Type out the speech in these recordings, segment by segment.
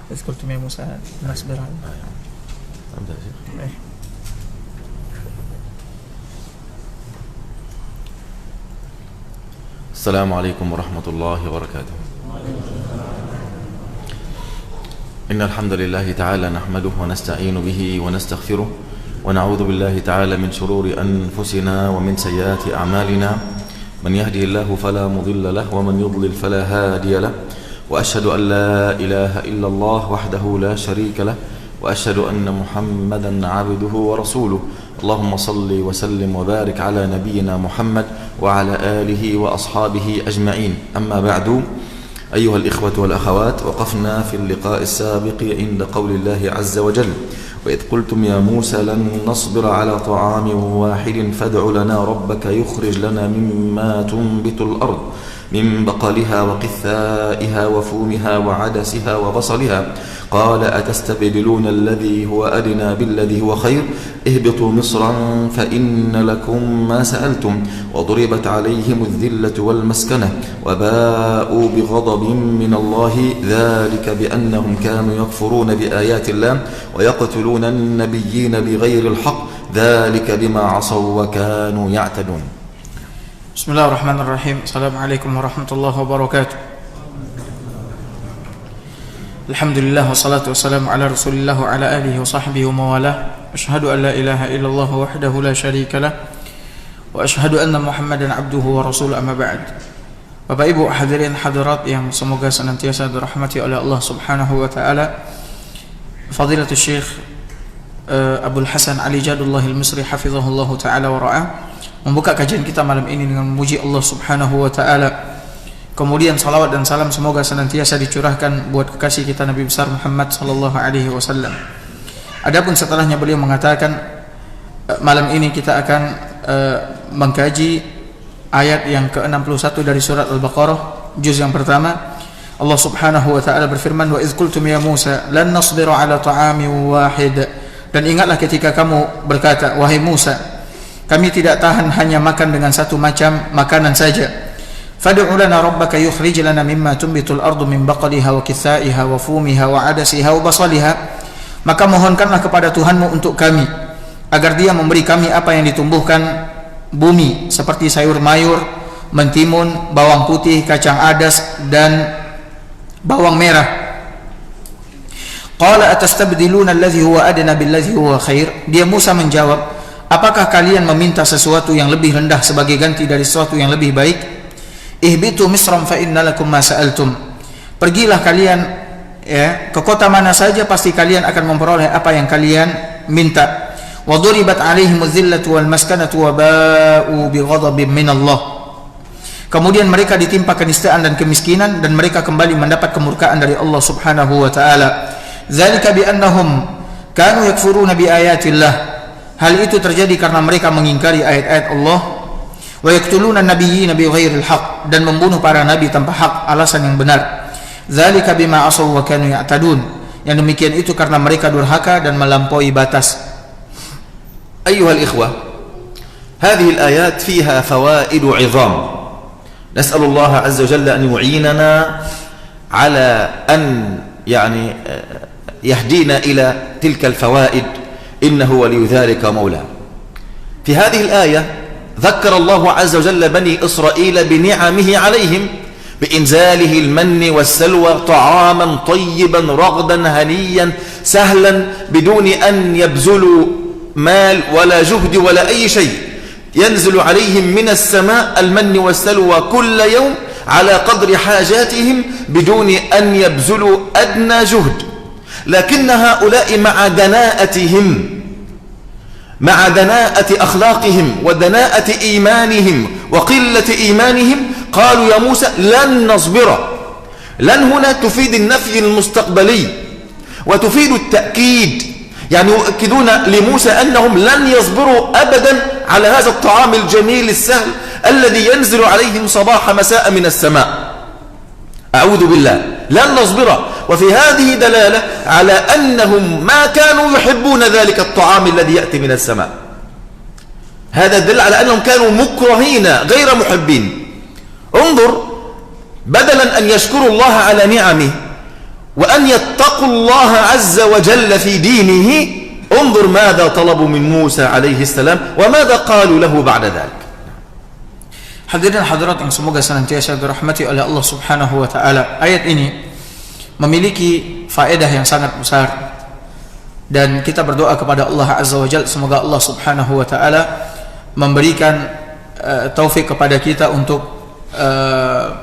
إذ قلتم يا موسى نصبر على أبدأ يا شيخ. السلام عليكم ورحمة الله وبركاته. إن الحمد لله تعالى نحمده ونستعين به ونستغفره ونعوذ بالله تعالى من شرور أنفسنا ومن سيئات أعمالنا. من يهدي الله فلا مضل له ومن يضلل فلا هادي له، وأشهد أن لا إله إلا الله وحده لا شريك له، وأشهد أن محمدا عبده ورسوله. اللهم صل وسلم وبارك على نبينا محمد وعلى آله وأصحابه أجمعين. أما بعد، أيها الإخوة والأخوات، وقفنا في اللقاء السابق عند قول الله عز وجل: وإذ قلتم يا موسى لن نصبر على طعام واحد فادع لنا ربك يخرج لنا مما تنبت الأرض من بقلها وقثائها وفومها وعدسها وبصلها قال أتستبدلون الذي هو أدنى بالذي هو خير اهبطوا مصرا فإن لكم ما سألتم وضربت عليهم الذلة والمسكنة وباءوا بغضب من الله ذلك بأنهم كانوا يكفرون بآيات الله ويقتلون النبيين بغير الحق ذلك بما عصوا وكانوا يعتدون. Bismillahirrahmanirrahim. Assalamualaikum warahmatullahi wabarakatuh. Alhamdulillah wassalatu wassalamu ala Rasulillah wa ala alihi wa sahbihi wa mawalah. Asyhadu an la ilaha illallah wahdahu la syarika lah wa asyhadu anna Muhammadan abduhu wa rasuluhu, amma ba'd. Bapak Ibu hadirin hadirat yang semoga senantiasa dirahmati oleh Allah Subhanahu wa taala. Fadilatul Syekh Abdul Hasan Ali Jadullah Al-Misri hafizahullah taala wa ra'ah membuka kajian kita malam ini dengan memuji Allah Subhanahu wa taala. Kemudian salawat dan salam semoga senantiasa dicurahkan buat kekasih kita Nabi besar Muhammad sallallahu alaihi wasallam. Adapun setelahnya beliau mengatakan malam ini kita akan mengkaji ayat yang ke-61 dari surat Al-Baqarah juz yang pertama. Allah Subhanahu wa taala berfirman: "Wa idz qultum ya Musa lan nasbiru ala ta'amin wahid." Dan ingatlah ketika kamu berkata, wahai Musa, kami tidak tahan hanya makan dengan satu macam makanan saja. Fad'u lana rabbaka yukhrij lana mimma tunbitul ardu min baqliha wa kithaiha wa fumiha wa adasiha wa basaliha. Maka mohonkanlah kepada Tuhanmu untuk kami agar Dia memberi kami apa yang ditumbuhkan bumi seperti sayur mayur, mentimun, bawang putih, kacang adas dan bawang merah. Qala atastabdiluna alladhi huwa adna billadhi huwa khair. Dia Musa menjawab, apakah kalian meminta sesuatu yang lebih rendah sebagai ganti dari sesuatu yang lebih baik? Ihbitu misram fa inna lakum ma sa'altum. Pergilah kalian ke kota mana saja, pasti kalian akan memperoleh apa yang kalian minta. Wa duribat alaihimuz zillatu wal maskanatu wa ba'u bighadabin min Allah. Kemudian mereka ditimpa kenistaan dan kemiskinan dan mereka kembali mendapat kemurkaan dari Allah Subhanahu wa taala. Dzalika bi annahum kanu yakfuruna bi ayatillah. Hal itu terjadi karena mereka mengingkari ayat-ayat Allah. Wa yaqtuluna an-nabiyyina bighairil haqq, dan membunuh para nabi tanpa hak, alasan yang benar. Dzalika bima asaw wa kanu ya'tadun. Yang demikian itu karena mereka durhaka dan melampaui batas. Ayyuhal ikhwah, hadhihi al-ayat fiha fawaid 'idham. Nas'al Allah 'azza wa jalla an yu'inana 'ala an يهدينا إلى تلك الفوائد إنه ولي ذلك مولاه. في هذه الآية ذكر الله عز وجل بني إسرائيل بنعمه عليهم بإنزاله المن والسلوى طعاما طيبا رغدا هنيا سهلا بدون أن يبذلوا مال ولا جهد ولا أي شيء. ينزل عليهم من السماء المن والسلوى كل يوم على قدر حاجاتهم بدون أن يبذلوا أدنى جهد. لكن هؤلاء مع دناءتهم، مع دناءة أخلاقهم ودناءة إيمانهم وقلة إيمانهم قالوا يا موسى لن نصبر. لن هنا تفيد النفي المستقبلي وتفيد التأكيد، يعني يؤكدون لموسى أنهم لن يصبروا أبدا على هذا الطعام الجميل السهل الذي ينزل عليهم صباح مساء من السماء. أعوذ بالله، لن نصبر. وفي هذه دلالة على أنهم ما كانوا يحبون ذلك الطعام الذي يأتي من السماء. هذا دل على أنهم كانوا مكرهين غير محبين. انظر، بدلا أن يشكروا الله على نعمه wa an yattaqullaha azza wa jalla fi dinihi. Unzur madza talabu min Musa alaihi salam wa madza qalu lahu ba'da dzalik. Hadirin hadirat yang semoga senantiasa dirahmati oleh Allah Subhanahu wa taala. Ayat ini memiliki faedah yang sangat besar dan kita berdoa kepada Allah Azza wa Jalla semoga Allah Subhanahu wa taala memberikan taufik kepada kita untuk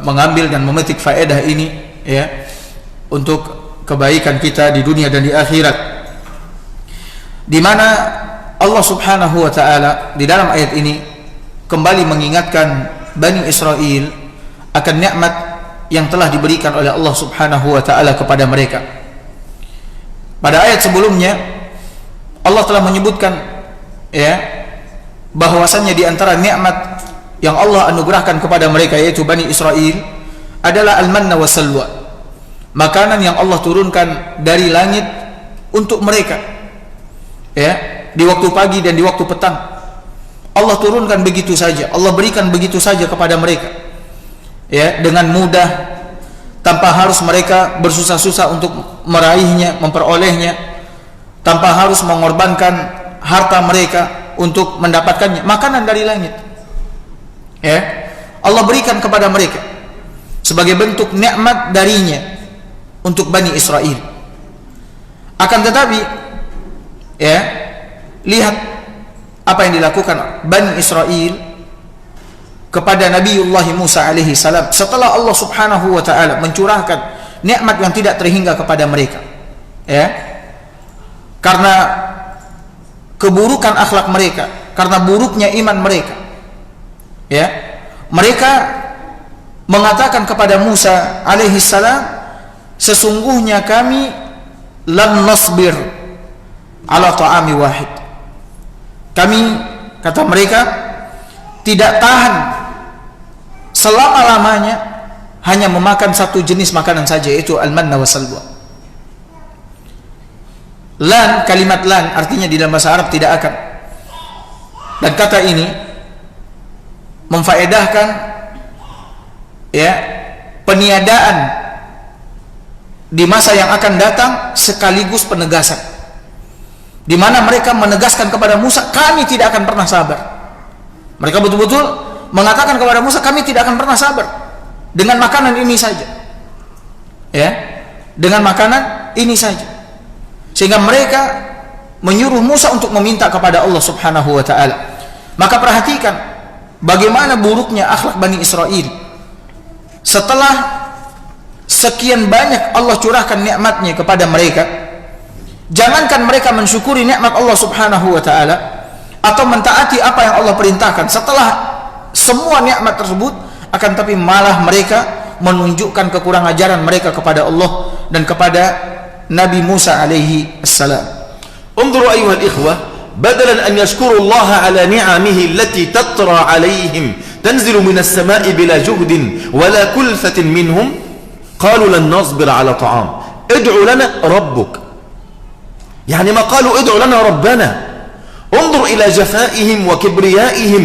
mengambil dan memetik faedah ini ya untuk kebaikan kita di dunia dan di akhirat, di mana Allah Subhanahu wa taala di dalam ayat ini kembali mengingatkan Bani Israel akan nikmat yang telah diberikan oleh Allah Subhanahu wa taala kepada mereka. Pada ayat sebelumnya Allah telah menyebutkan ya bahwasannya di antara nikmat yang Allah anugerahkan kepada mereka yaitu Bani Israel adalah al-manna wa salwa, makanan yang Allah turunkan dari langit untuk mereka ya di waktu pagi dan di waktu petang. Allah turunkan begitu saja, Allah berikan begitu saja kepada mereka ya dengan mudah, tanpa harus mereka bersusah-susah untuk meraihnya, memperolehnya, tanpa harus mengorbankan harta mereka untuk mendapatkannya. Makanan dari langit ya Allah berikan kepada mereka sebagai bentuk nikmat darinya untuk Bani Israel. Akan tetapi ya lihat apa yang dilakukan Bani Israel kepada Nabiullah Musa alaihi salam setelah Allah Subhanahu wa taala mencurahkan nikmat yang tidak terhingga kepada mereka ya, karena keburukan akhlak mereka, karena buruknya iman mereka ya, mereka mengatakan kepada Musa alaihi salam, sesungguhnya kami lam nasbir ala ta'ami wahid, kami, kata mereka, tidak tahan selama-lamanya hanya memakan satu jenis makanan saja, yaitu al-manna wa salwa. Lan, kalimat lan artinya di dalam bahasa Arab tidak akan, dan kata ini memfaedahkan ya peniadaan di masa yang akan datang sekaligus penegasan, di mana mereka menegaskan kepada Musa, kami tidak akan pernah sabar. Mereka betul-betul mengatakan kepada Musa, kami tidak akan pernah sabar dengan makanan ini saja ya, dengan makanan ini saja. Sehingga mereka menyuruh Musa untuk meminta kepada Allah Subhanahu wa taala. Maka perhatikan bagaimana buruknya akhlak Bani Israel. Setelah sekian banyak Allah curahkan nikmatnya kepada mereka, jangankan mereka mensyukuri nikmat Allah Subhanahu wa taala atau mentaati apa yang Allah perintahkan setelah semua nikmat tersebut, akan tapi malah mereka menunjukkan kekurang ajaran mereka kepada Allah dan kepada Nabi Musa alaihi assalam. Unzuru ayuhal ikhwah, badalan an yashkuru Allah ala ni'amihi allati tatra alaihim tanzilu minas sama'i bila juhdin wala kulfatin minhum qalu lan nasbir ala ta'am ad'u lana rabbuk. يعني ما قالوا ادعوا لنا ربنا. انظر إلى جفائهم وكبريائهم،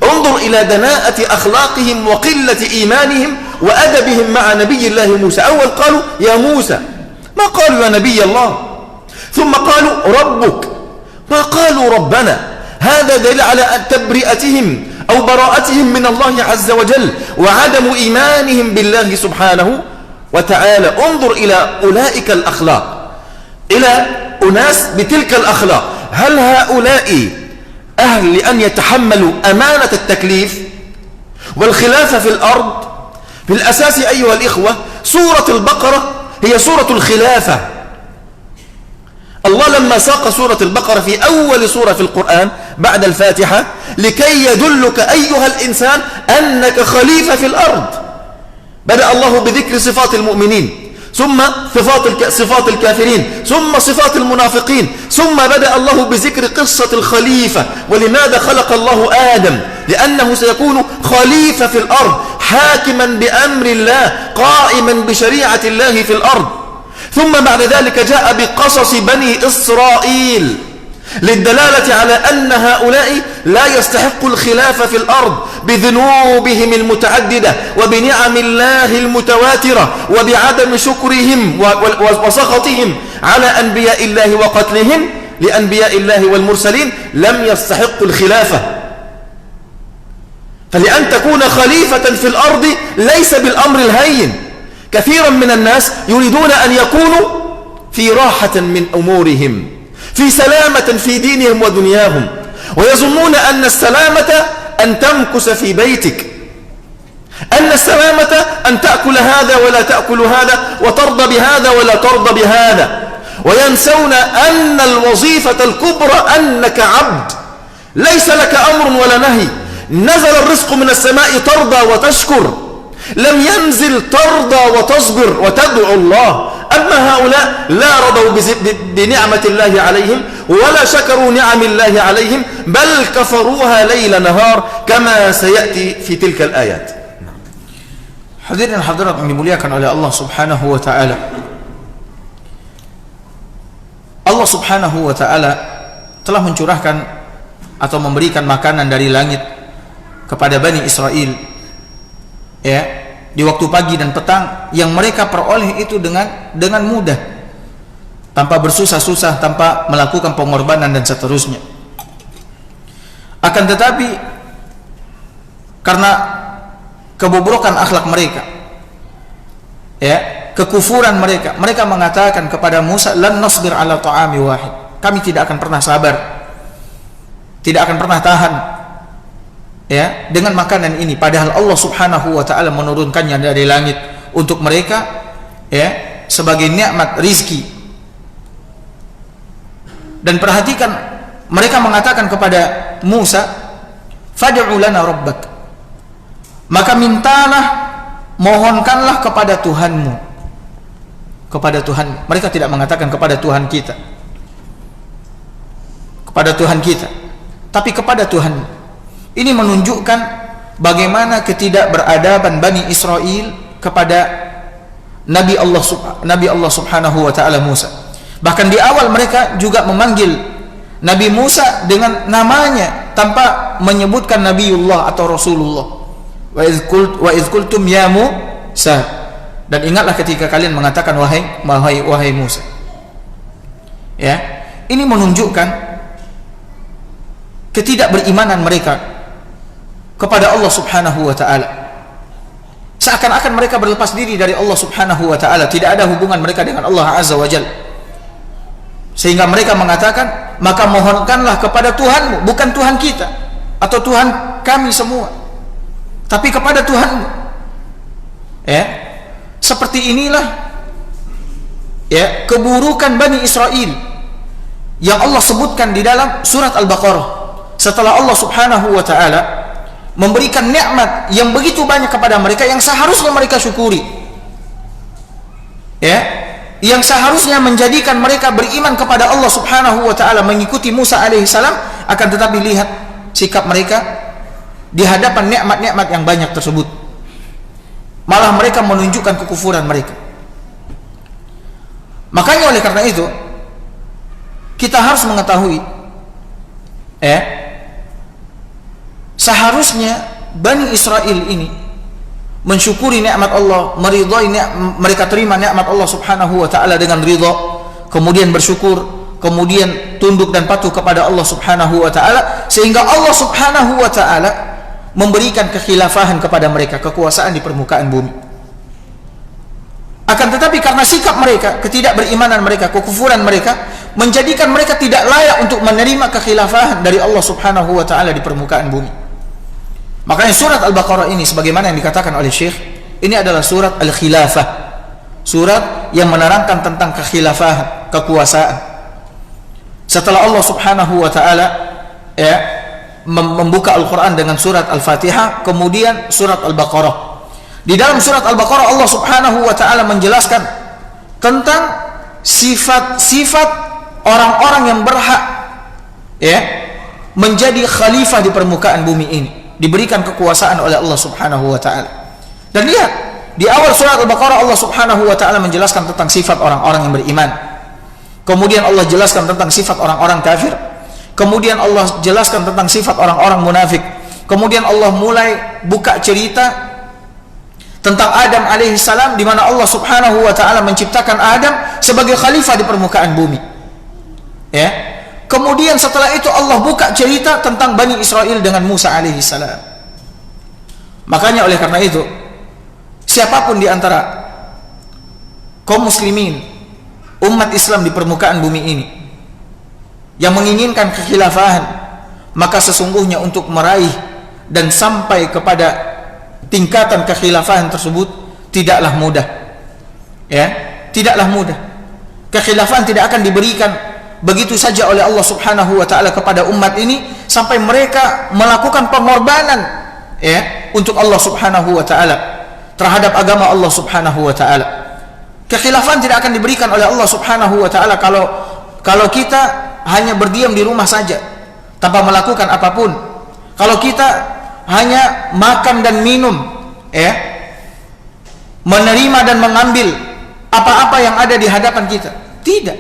انظر إلى دناءة أخلاقهم وقلة إيمانهم وأدبهم مع نبي الله موسى. أول قالوا يا موسى، ما قالوا يا نبي الله، ثم قالوا ربك، ما قالوا ربنا. هذا دليل على تبرئتهم أو براءتهم من الله عز وجل وعدم إيمانهم بالله سبحانه وتعالى. انظر إلى أولئك الأخلاق، إلى أناس بتلك الأخلاق. هل هؤلاء أهل لأن يتحملوا أمانة التكليف والخلافة في الأرض؟ في الأساس أيها الإخوة سورة البقرة هي سورة الخلافة. الله لما ساق سورة البقرة في أول سورة في القرآن بعد الفاتحة لكي يدلك أيها الإنسان أنك خليفة في الأرض، بدأ الله بذكر صفات المؤمنين، ثم صفات الكافرين، ثم صفات المنافقين، ثم بدأ الله بذكر قصة الخليفة. ولماذا خلق الله آدم؟ لأنه سيكون خليفة في الأرض، حاكما بأمر الله، قائما بشريعة الله في الأرض. ثم بعد ذلك جاء بقصص بني إسرائيل للدلالة على أن هؤلاء لا يستحق الخلافة في الأرض بذنوبهم المتعددة وبنعم الله المتواترة وبعدم شكرهم وسخطهم على أنبياء الله وقتلهم لأنبياء الله والمرسلين لم يستحقوا الخلافة. فلأن تكون خليفة في الأرض ليس بالأمر الهين. كثيرا من الناس يريدون أن يكونوا في راحة من أمورهم، في سلامة في دينهم ودنياهم، ويظنون أن السلامة أن تمكث في بيتك، أن السلامة أن تأكل هذا ولا تأكل هذا، وترضى بهذا ولا ترضى بهذا، وينسون أن الوظيفة الكبرى أنك عبد ليس لك أمر ولا نهي. نزل الرزق من السماء ترضى وتشكر، لم ينزل ترضى وتصبر وتدعو الله. أما هؤلاء لا رضوا بنعمة الله عليهم ولا شكروا نعم الله عليهم، بل كفروها ليل نهار كما سيأتي في تلك الآيات. Hadirin hadirat yang dimuliakan oleh Allah Subhanahu wa taala. Allah Subhanahu wa taala telah mencurahkan atau memberikan makanan dari langit kepada Bani Israel, ya, di waktu pagi dan petang, yang mereka peroleh itu dengan mudah, tanpa bersusah-susah, tanpa melakukan pengorbanan dan seterusnya. Akan tetapi karena kebobrokan akhlak mereka, ya, kekufuran mereka, mereka mengatakan kepada Musa, lan nasbir ala ta'ami wahid, kami tidak akan pernah sabar, tidak akan pernah tahan, ya, dengan makanan ini, padahal Allah Subhanahu wa taala menurunkannya dari langit untuk mereka, ya, sebagai nikmat rizki. Dan perhatikan, mereka mengatakan kepada Musa, fad'u lana rabbak, maka mintalah, mohonkanlah kepada Tuhanmu. Kepada Tuhan. Mereka tidak mengatakan kepada Tuhan kita, kepada Tuhan kita, tapi kepada Tuhan. Ini menunjukkan bagaimana ketidakberadaban Bani Israel kepada Nabi Allah Subhanahu wa taala Musa. Bahkan di awal mereka juga memanggil Nabi Musa dengan namanya tanpa menyebutkan Nabiullah atau Rasulullah. Wa iz qultum ya Musa, dan ingatlah ketika kalian mengatakan wahai Musa. Ya, ini menunjukkan ketidakberimanan mereka kepada Allah Subhanahu wa taala. Seakan-akan mereka berlepas diri dari Allah Subhanahu wa taala, tidak ada hubungan mereka dengan Allah Azza wa Jalla. Sehingga mereka mengatakan, maka mohonkanlah kepada Tuhanmu, bukan Tuhan kita atau Tuhan kami semua, tapi kepada Tuhanmu. Ya, seperti inilah, ya, keburukan Bani Israel yang Allah sebutkan di dalam surat Al-Baqarah. Setelah Allah Subhanahu wa taala memberikan nikmat yang begitu banyak kepada mereka, yang seharusnya mereka syukuri, ya, yang seharusnya menjadikan mereka beriman kepada Allah Subhanahu wa taala, mengikuti Musa alaihissalam. Akan tetapi lihat sikap mereka di hadapan nikmat-nikmat yang banyak tersebut, malah mereka menunjukkan kekufuran mereka. Makanya oleh karena itu kita harus mengetahui, seharusnya Bani Israel ini mensyukuri nikmat Allah, meridai mereka terima nikmat Allah Subhanahu wa taala dengan ridha, kemudian bersyukur, kemudian tunduk dan patuh kepada Allah Subhanahu wa taala, sehingga Allah Subhanahu wa taala memberikan kekhilafahan kepada mereka, kekuasaan di permukaan bumi. Akan tetapi karena sikap mereka, ketidakberimanan mereka, kekufuran mereka, menjadikan mereka tidak layak untuk menerima kekhilafahan dari Allah Subhanahu wa taala di permukaan bumi. Makanya surat Al-Baqarah ini, sebagaimana yang dikatakan oleh Syekh, ini adalah surat Al-Khilafah, surat yang menerangkan tentang kekhilafahan, kekuasaan. Setelah Allah Subhanahu wa taala, ya, membuka Al-Quran dengan surat Al-Fatihah, kemudian surat Al-Baqarah. Di dalam surat Al-Baqarah Allah Subhanahu wa taala menjelaskan tentang sifat-sifat orang-orang yang berhak, ya, menjadi khalifah di permukaan bumi ini, diberikan kekuasaan oleh Allah Subhanahu wa taala. Dan lihat, di awal surat Al-Baqarah Allah Subhanahu wa taala menjelaskan tentang sifat orang-orang yang beriman. Kemudian Allah jelaskan tentang sifat orang-orang kafir. Kemudian Allah jelaskan tentang sifat orang-orang munafik. Kemudian Allah mulai buka cerita tentang Adam alaihissalam, di mana Allah subhanahu wa ta'ala menciptakan Adam sebagai khalifah di permukaan bumi. Ya. Kemudian setelah itu Allah buka cerita tentang Bani Israel dengan Musa alaihissalam. Makanya oleh karena itu, siapapun di antara kaum muslimin, umat Islam di permukaan bumi ini yang menginginkan kekhilafahan, maka sesungguhnya untuk meraih dan sampai kepada tingkatan kekhilafahan tersebut tidaklah mudah. Ya, tidaklah mudah. Kekhilafahan tidak akan diberikan begitu saja oleh Allah Subhanahu wa taala kepada umat ini sampai mereka melakukan pengorbanan, ya, untuk Allah Subhanahu wa taala, terhadap agama Allah Subhanahu wa taala. Kekhilafahan tidak akan diberikan oleh Allah Subhanahu wa taala kalau kita hanya berdiam di rumah saja tanpa melakukan apapun. Kalau kita hanya makan dan minum, ya, menerima dan mengambil apa-apa yang ada di hadapan kita, tidak.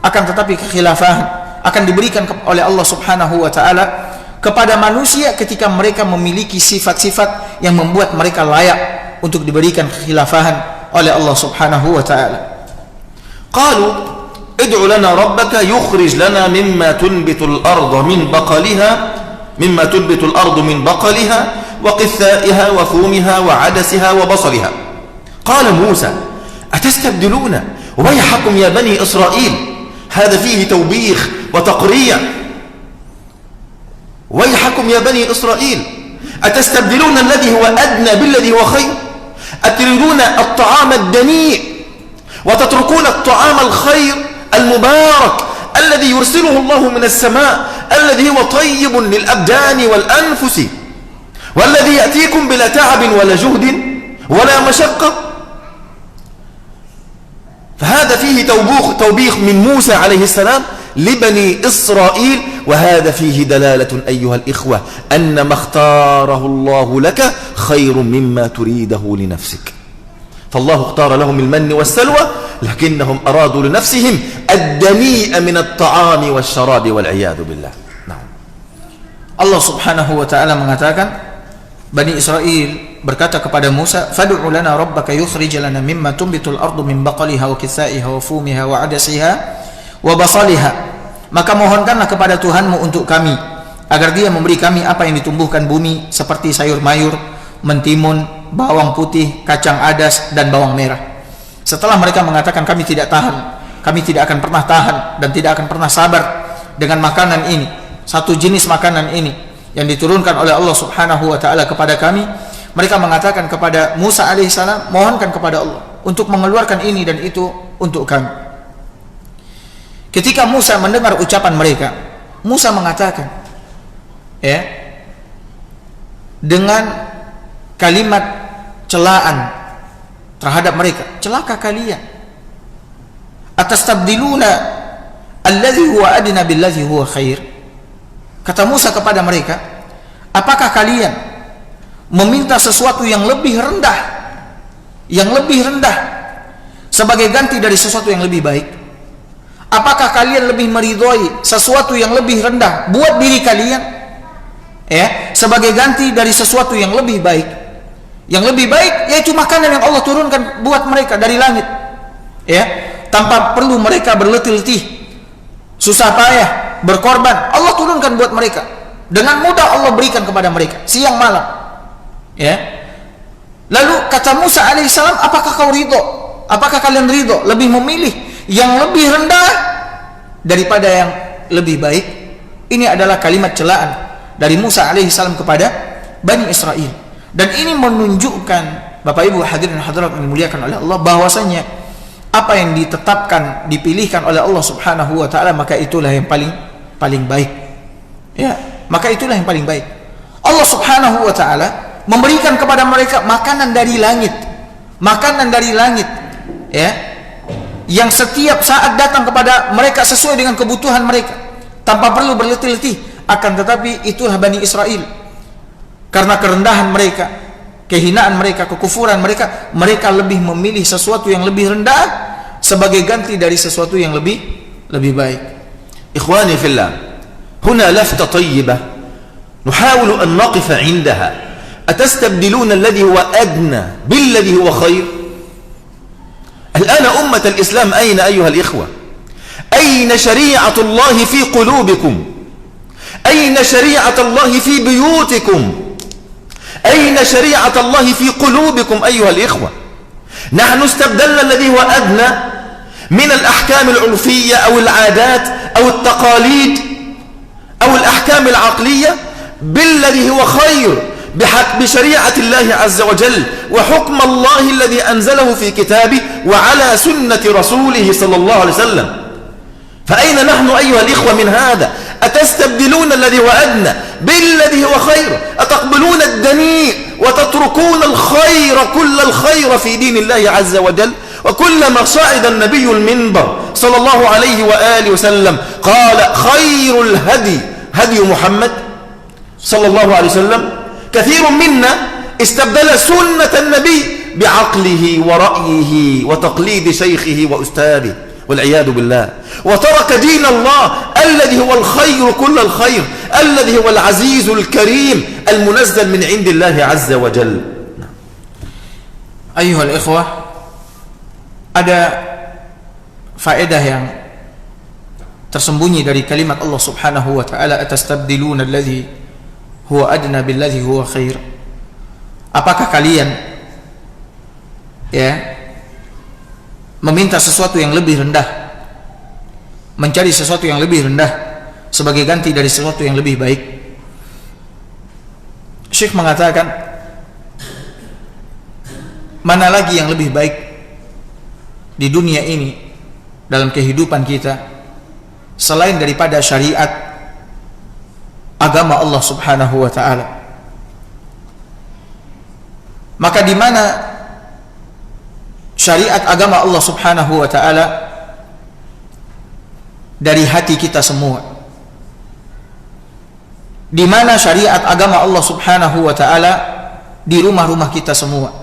Akan tetapi kekhilafahan akan diberikan oleh Allah Subhanahu wa taala kepada manusia ketika mereka memiliki sifat-sifat yang membuat mereka layak untuk diberikan kekhilafahan oleh Allah Subhanahu wa taala. Qalu ادع لنا ربك يخرج لنا مما تنبت الأرض من بقلها وقثائها وفومها وعدسها وبصلها. قال موسى أتستبدلون ويحكم يا بني إسرائيل. هذا فيه توبيخ وتقريع. ويحكم يا بني إسرائيل أتستبدلون الذي هو أدنى بالذي هو خير. أتريدون الطعام الدنيء وتتركون الطعام الخير المبارك الذي يرسله الله من السماء الذي هو طيب للأبدان والأنفس والذي يأتيكم بلا تعب ولا جهد ولا مشقة. فهذا فيه توبيخ من موسى عليه السلام لبني إسرائيل، وهذا فيه دلالة أيها الإخوة أن ما اختاره الله لك خير مما تريده لنفسك. فالله اختار لهم المن والسلوى لكنهم أرادوا لنفسهم الدنيء من الطعام والشراب والعياذ بالله. نعم. Allah Subhanahu wa taala mengatakan, Bani Israel berkata kepada Musa, "Fad'u lana rabbaka yukhrij lana mimma tunbitul ardu min baqaliha wa kithaiha wa fumiha wa 'adasiha wa basaliha." Maka mohonkanlah kepada Tuhanmu untuk kami agar Dia memberi kami apa yang ditumbuhkan bumi seperti sayur mayur, mentimun, bawang putih, kacang adas dan bawang merah. Setelah mereka mengatakan kami tidak tahan, kami tidak akan pernah tahan dan tidak akan pernah sabar dengan makanan ini, satu jenis makanan ini yang diturunkan oleh Allah Subhanahu wa taala kepada kami, mereka mengatakan kepada Musa alaihissalam, mohonkan kepada Allah untuk mengeluarkan ini dan itu untuk kami. Ketika Musa mendengar ucapan mereka, Musa mengatakan, ya, dengan kalimat celaan terhadap mereka, celaka kalian. Atastabdiluna alladhi huwa adna billadhi huwa khair. Kata Musa kepada mereka, apakah kalian meminta sesuatu yang lebih rendah, sebagai ganti dari sesuatu yang lebih baik? Apakah kalian lebih meridhoi sesuatu yang lebih rendah buat diri kalian, ya, sebagai ganti dari sesuatu yang lebih baik? Yang lebih baik yaitu makanan yang Allah turunkan buat mereka dari langit, ya, tanpa perlu mereka berletih-letih, susah payah, berkorban. Allah turunkan buat mereka dengan mudah, Allah berikan kepada mereka siang malam, ya. Lalu kata Musa alaihissalam, apakah kau ridho? Apakah kalian ridho lebih memilih yang lebih rendah daripada yang lebih baik? Ini adalah kalimat celaan dari Musa alaihissalam kepada Bani Israel. Dan ini menunjukkan, Bapak Ibu hadirin hadirat yang dimuliakan oleh Allah, bahwasanya apa yang ditetapkan, dipilihkan oleh Allah Subhanahu wa taala, maka itulah yang paling baik. Ya, maka itulah yang paling baik. Allah Subhanahu wa taala memberikan kepada mereka makanan dari langit. Ya. Yang setiap saat datang kepada mereka sesuai dengan kebutuhan mereka, tanpa perlu berletih-letih. Akan tetapi itulah Bani Israel. Karena kerendahan mereka, kehinaan mereka, kekufuran mereka, mereka lebih memilih sesuatu yang lebih rendah sebagai ganti dari sesuatu yang lebih baik. Ikhwani fillah, هنا لفتة طيبة نحاول أن نقف عندها. أتستبدلون الذي هو أدنى بالذي هو خير؟ الآن أمة الإسلام أين أيها الإخوة؟ أين شريعة الله في قلوبكم؟ أين شريعة الله في بيوتكم؟ أين شريعة الله في قلوبكم أيها الإخوة؟ نحن استبدلنا الذي هو أدنى من الأحكام العرفية أو العادات أو التقاليد أو الأحكام العقلية بالذي هو خير، بشريعة الله عز وجل وحكم الله الذي أنزله في كتابه وعلى سنة رسوله صلى الله عليه وسلم. فأين نحن أيها الإخوة من هذا؟ أتستبدلون الذي هو أدنى بالذي هو خير؟ أتقبلون الدنيء وتتركون الخير كل الخير في دين الله عز وجل؟ وكلما صعد النبي المنبر صلى الله عليه وآله وسلم قال خير الهدي هدي محمد صلى الله عليه وسلم. كثير منا استبدل سنة النبي بعقله ورأيه وتقليد شيخه وأستاذه والعياذ بالله، وترك دين الله الذي هو الخير كل الخير، الذي هو العزيز الكريم المنزل من عند الله عز وجل. Ayuhal ikhwah, ada faedah yang tersembunyi dari kalimat Allah Subhanahu wa taala, atastabdiluna alladhi huwa adna billadhi huwa khair. Apakah kalian meminta sesuatu yang lebih rendah, mencari sesuatu yang lebih rendah sebagai ganti dari sesuatu yang lebih baik? Syekh mengatakan, mana lagi yang lebih baik di dunia ini dalam kehidupan kita selain daripada syariat agama Allah Subhanahu wa taala? Maka di mana syariat agama Allah Subhanahu wa taala dari hati kita semua? Di mana syariat agama Allah Subhanahu wa taala di rumah-rumah kita semua?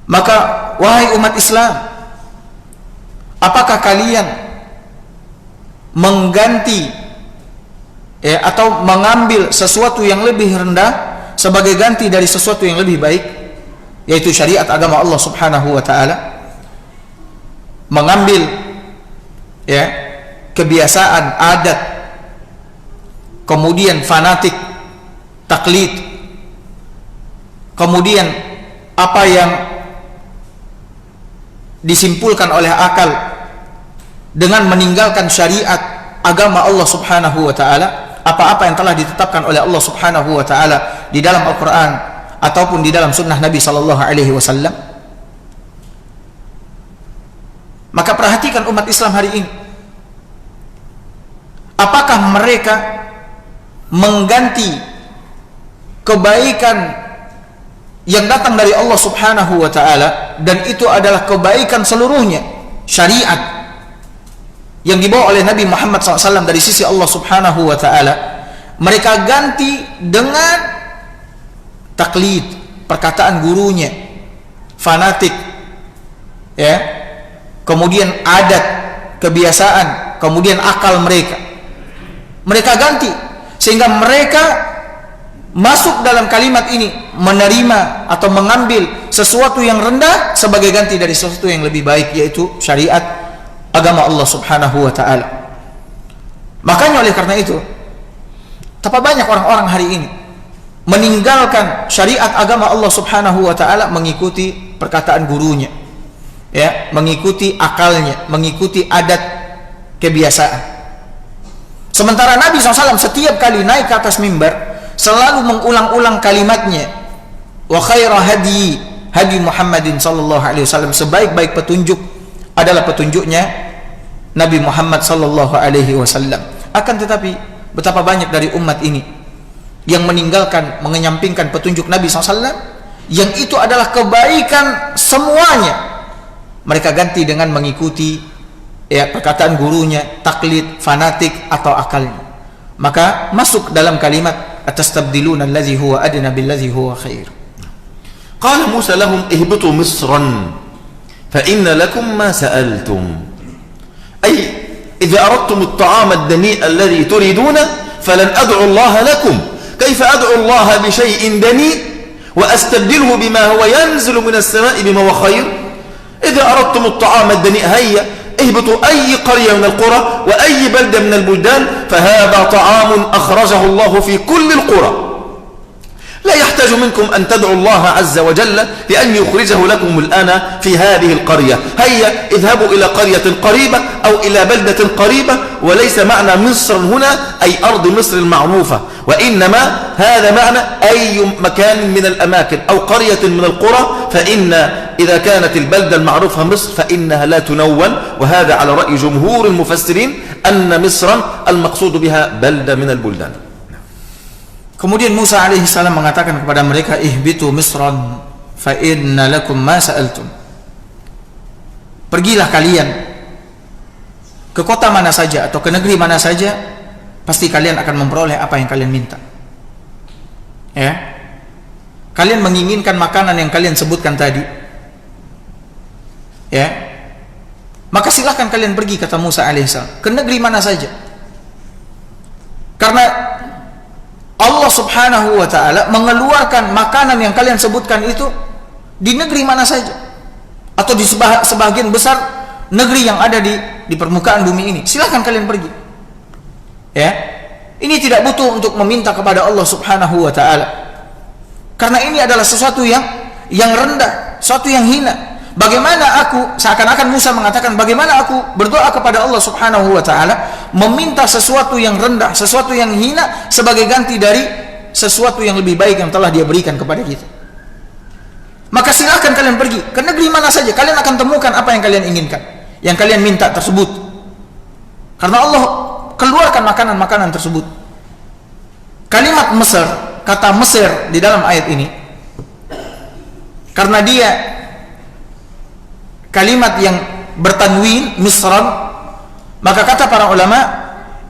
Maka wahai umat Islam, apakah kalian mengganti atau mengambil sesuatu yang lebih rendah sebagai ganti dari sesuatu yang lebih baik, yaitu syariat agama Allah Subhanahu wa taala? Mengambil kebiasaan, adat, kemudian fanatik, taklid, kemudian apa yang disimpulkan oleh akal dengan meninggalkan syariat agama Allah Subhanahu wa taala, apa-apa yang telah ditetapkan oleh Allah Subhanahu wa taala di dalam Al-Qur'an ataupun di dalam sunnah Nabi sallallahu alaihi wasallam. Maka perhatikan umat Islam hari ini, apakah mereka mengganti kebaikan yang datang dari Allah Subhanahu wa taala, dan itu adalah kebaikan seluruhnya, syariat yang dibawa oleh Nabi Muhammad SAW dari sisi Allah Subhanahu wa taala, mereka ganti dengan taklid, perkataan gurunya, fanatik, kemudian adat, kebiasaan, kemudian akal mereka ganti, sehingga mereka masuk dalam kalimat ini, menerima atau mengambil sesuatu yang rendah sebagai ganti dari sesuatu yang lebih baik, yaitu syariat agama Allah Subhanahu wa taala. Makanya oleh karena itu, betapa banyak orang-orang hari ini meninggalkan syariat agama Allah Subhanahu wa taala, mengikuti perkataan gurunya, mengikuti akalnya, mengikuti adat, kebiasaan. Sementara Nabi SAW setiap kali naik ke atas mimbar selalu mengulang-ulang kalimatnya, wa khaira hadi hadi Muhammadin sallallahu alaihi wasallam, sebaik-baik petunjuk adalah petunjuknya Nabi Muhammad sallallahu alaihi wasallam. Akan tetapi betapa banyak dari umat ini yang meninggalkan, mengenyampingkan petunjuk Nabi SAW, yang itu adalah kebaikan semuanya, mereka ganti dengan mengikuti perkataan gurunya, taklid, fanatik atau akalnya. Maka masuk dalam kalimat atastabdiluna alladhi huwa adna billadhi huwa khair. Qala Musa lahum ihbitu misran fa inna lakum ma sa'altum. Ay إذا أردتم الطعام الدنيء الذي تريدون فلن أدعو الله لكم. كيف أدعو الله بشيء دنيء وأستبدله بما هو ينزل من السماء بما هو خير؟ إذا أردتم الطعام الدنيء هيا اهبطوا أي قرية من القرى وأي بلدة من البلدان، فهذا طعام أخرجه الله في كل القرى. لا يحتاج منكم أن تدعوا الله عز وجل لأن يخرجه لكم الآن في هذه القرية. هيا اذهبوا إلى قرية قريبة أو إلى بلدة قريبة، وليس معنى مصر هنا أي أرض مصر المعروفة، وإنما هذا معنى أي مكان من الأماكن أو قرية من القرى. فإن إذا كانت البلدة المعروفة مصر فإنها لا تنون، وهذا على رأي جمهور المفسرين أن مصر المقصود بها بلدة من البلدان. Kemudian Musa alaihissalam mengatakan kepada mereka, ihbitu misran fa inna lakum ma sa'altum. Pergilah kalian ke kota mana saja atau ke negeri mana saja, pasti kalian akan memperoleh apa yang kalian minta. Ya. Kalian menginginkan makanan yang kalian sebutkan tadi. Ya. Maka silahkan kalian pergi, kata Musa alaihissalam, ke negeri mana saja. Karena Allah subhanahu wa ta'ala mengeluarkan makanan yang kalian sebutkan itu di negeri mana saja, atau di sebagian besar negeri yang ada di permukaan bumi ini. Silahkan kalian pergi. Ya, ini tidak butuh untuk meminta kepada Allah subhanahu wa ta'ala, karena ini adalah sesuatu yang rendah, sesuatu yang hina. Bagaimana aku, seakan-akan Musa mengatakan, bagaimana aku berdoa kepada Allah subhanahu wa ta'ala meminta sesuatu yang rendah, sesuatu yang hina sebagai ganti dari sesuatu yang lebih baik yang telah dia berikan kepada kita. Maka silakan kalian pergi ke negeri mana saja, kalian akan temukan apa yang kalian inginkan, yang kalian minta tersebut, karena Allah keluarkan makanan-makanan tersebut. Kalimat Mesir, kata Mesir di dalam ayat ini, karena dia kalimat yang bertanwin misran, maka kata para ulama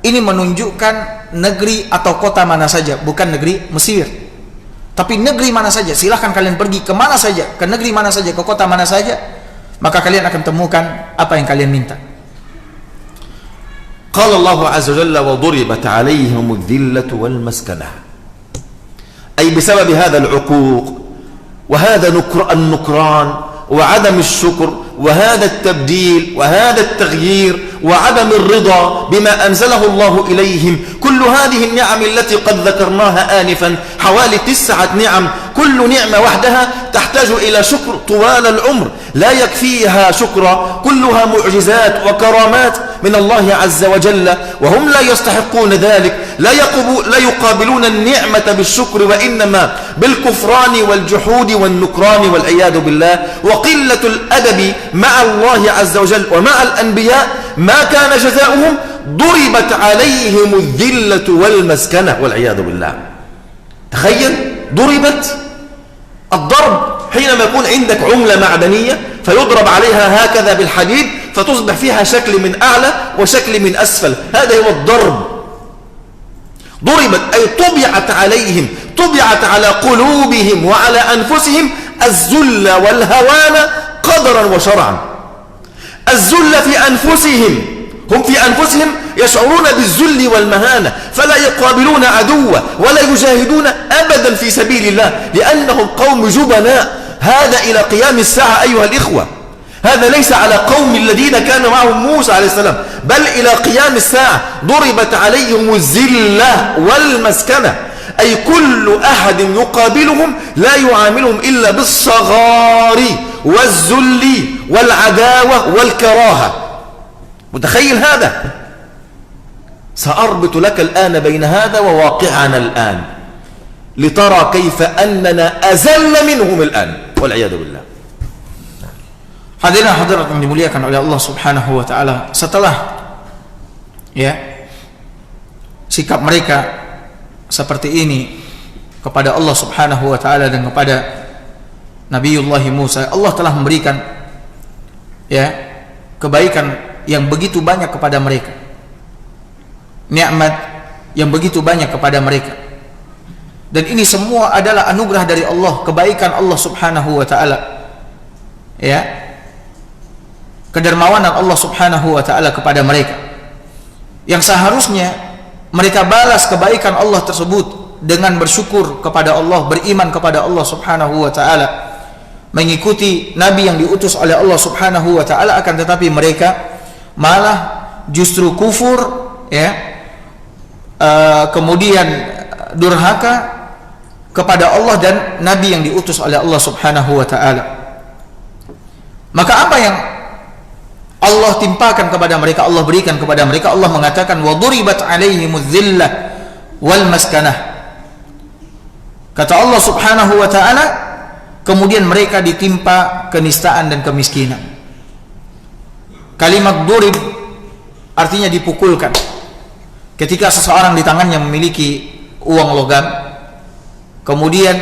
ini menunjukkan negeri atau kota mana saja, bukan negeri Mesir, tapi negeri mana saja. Silahkan kalian pergi ke mana saja, ke negeri mana saja, ke kota mana saja, maka kalian akan temukan apa yang kalian minta. Qala Allah azza wa jalla wa duribat alaihim adh-dhillatu wal maskanah, ay bisabab hadha al-uquq wa hadha an-nukran وعدم الشكر وهذا التبديل وهذا التغيير وعدم الرضا بما أنزله الله إليهم. كل هذه النعم التي قد ذكرناها آنفا حوالي 9 نعم، كل نعمة وحدها تحتاج إلى شكر طوال العمر، لا يكفيها شكرا، كلها معجزات وكرامات من الله عز وجل، وهم لا يستحقون ذلك، لا يقابلون النعمة بالشكر وإنما بالكفران والجحود والنكران والعياذ بالله وقلة الأدب مع الله عز وجل ومع الأنبياء. ما كان جزاؤهم ضربت عليهم الذلة والمسكنة والعياذ بالله. تخيل، ضربت، الضرب حينما يكون عندك عملة معدنية فيضرب عليها هكذا بالحديد فتصبح فيها شكل من أعلى وشكل من أسفل، هذا هو الضرب. ضربت أي طبعت عليهم، طبعت على قلوبهم وعلى أنفسهم الذل والهوان قدرا وشرعا. الذل في أنفسهم، هم في أنفسهم يشعرون بالذل والمهانة، فلا يقابلون عدوا ولا يجاهدون أبدا في سبيل الله لأنهم قوم جبناء. هذا إلى قيام الساعة أيها الإخوة، هذا ليس على قوم الذين كانوا معهم موسى عليه السلام، بل إلى قيام الساعة ضربت عليهم الذلة والمسكنة، أي كل أحد يقابلهم لا يعاملهم إلا بالصغار والذل والعداوة والكراهة. متخيل هذا؟ سأربط لك الآن بين هذا وواقعنا الآن لترى كيف أننا أذل منهم الآن والعياذ بالله. Hadirin hadirat yang dimuliakan oleh Allah subhanahu wa ta'ala, setelah sikap mereka seperti ini kepada Allah subhanahu wa ta'ala dan kepada Nabiullah Musa, Allah telah memberikan kebaikan yang begitu banyak kepada mereka, nikmat yang begitu banyak kepada mereka, dan ini semua adalah anugerah dari Allah, kebaikan Allah subhanahu wa ta'ala, kedermawanan Allah subhanahu wa ta'ala kepada mereka. yang seharusnya mereka balas kebaikan Allah tersebut dengan bersyukur kepada Allah, beriman kepada Allah Subhanahu wa taala, mengikuti nabi yang diutus oleh Allah Subhanahu wa taala, akan tetapi mereka malah justru kufur, ya, kemudian durhaka kepada Allah dan nabi yang diutus oleh Allah Subhanahu wa taala. Maka apa yang Allah timpakan kepada mereka, Allah berikan kepada mereka? Allah mengatakan, wa duribat alaihimuz zillah wal maskanah. Kata Allah Subhanahu wa taala, kemudian mereka ditimpa kenistaan dan kemiskinan. Kalimat durib artinya dipukulkan. Ketika seseorang di tangannya memiliki uang logam, kemudian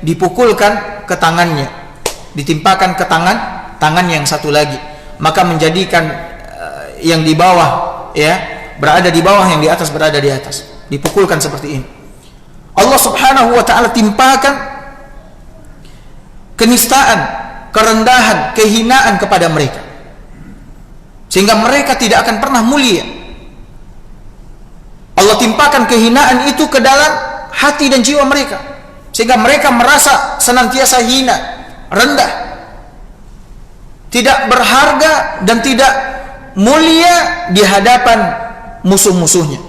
dipukulkan ke tangannya, ditimpakan ke tangan yang satu lagi, maka menjadikan yang di bawah, ya, berada di bawah, yang di atas berada di atas. Dipukulkan seperti ini. Allah Subhanahu wa taala timpakan kenistaan, kerendahan, kehinaan kepada mereka, sehingga mereka tidak akan pernah mulia. Allah timpakan kehinaan itu ke dalam hati dan jiwa mereka, sehingga mereka merasa senantiasa hina, rendah, tidak berharga dan tidak mulia di hadapan musuh-musuhnya.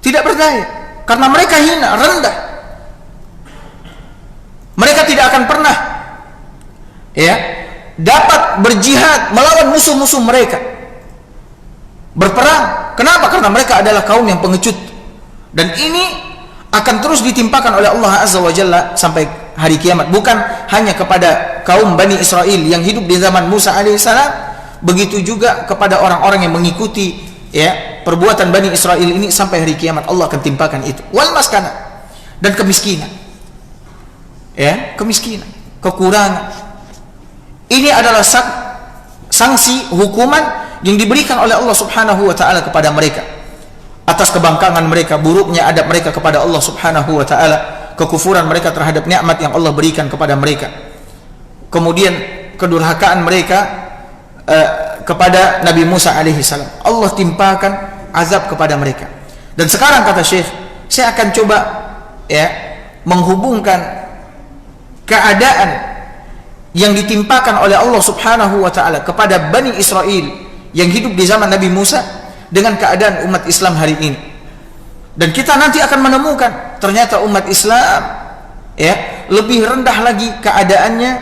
Tidak berdaya karena mereka hina, rendah. Mereka tidak akan pernah, ya, dapat berjihad melawan musuh-musuh mereka, berperang. Kenapa? Karena mereka adalah kaum yang pengecut. Dan ini akan terus ditimpakan oleh Allah Azza wa Jalla sampai hari kiamat. Bukan hanya kepada kaum Bani Israel yang hidup di zaman Musa alaihissalam, begitu juga kepada orang-orang yang mengikuti, ya, perbuatan Bani Israel ini sampai hari kiamat. Allah akan timpakan itu. Wal maskana, dan kemiskinan, ya, kemiskinan, kekurangan. Ini adalah sanksi hukuman yang diberikan oleh Allah Subhanahu wa taala kepada mereka atas kebangkangan mereka, buruknya adab mereka kepada Allah Subhanahu wa taala, kekufuran mereka terhadap nikmat yang Allah berikan kepada mereka, kemudian kedurhakaan mereka kepada Nabi Musa alaihi salam. Allah timpakan azab kepada mereka. Dan sekarang kata Syekh, saya akan coba, ya, menghubungkan keadaan yang ditimpakan oleh Allah Subhanahu wa taala kepada Bani Israel yang hidup di zaman Nabi Musa dengan keadaan umat Islam hari ini. Dan kita nanti akan menemukan ternyata umat Islam, ya, lebih rendah lagi keadaannya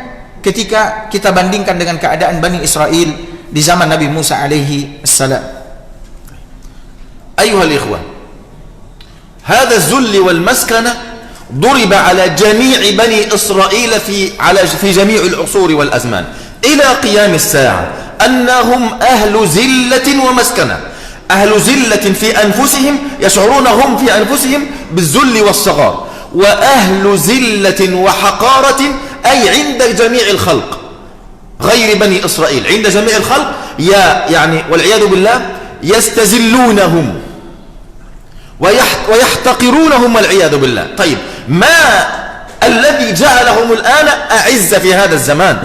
ketika kita bandingkan dengan keadaan Bani Israel di zaman Nabi Musa alaihi salam. Ayuhal ikhwan, hadha az-zull wal maskana ضرب على جميع بني إسرائيل في جميع العصور والأزمان إلى قيام الساعة، أنهم أهل زلة ومسكنة، أهل زلة في أنفسهم، يشعرون هم في أنفسهم بالذل والصغار، وأهل زلة وحقارة أي عند جميع الخلق، غير بني إسرائيل، عند جميع الخلق يعني والعياذ بالله يستزلونهم ويحتقرونهم والعياذ بالله. طيب، ما الذي جعلهم الآن أعزة في هذا الزمان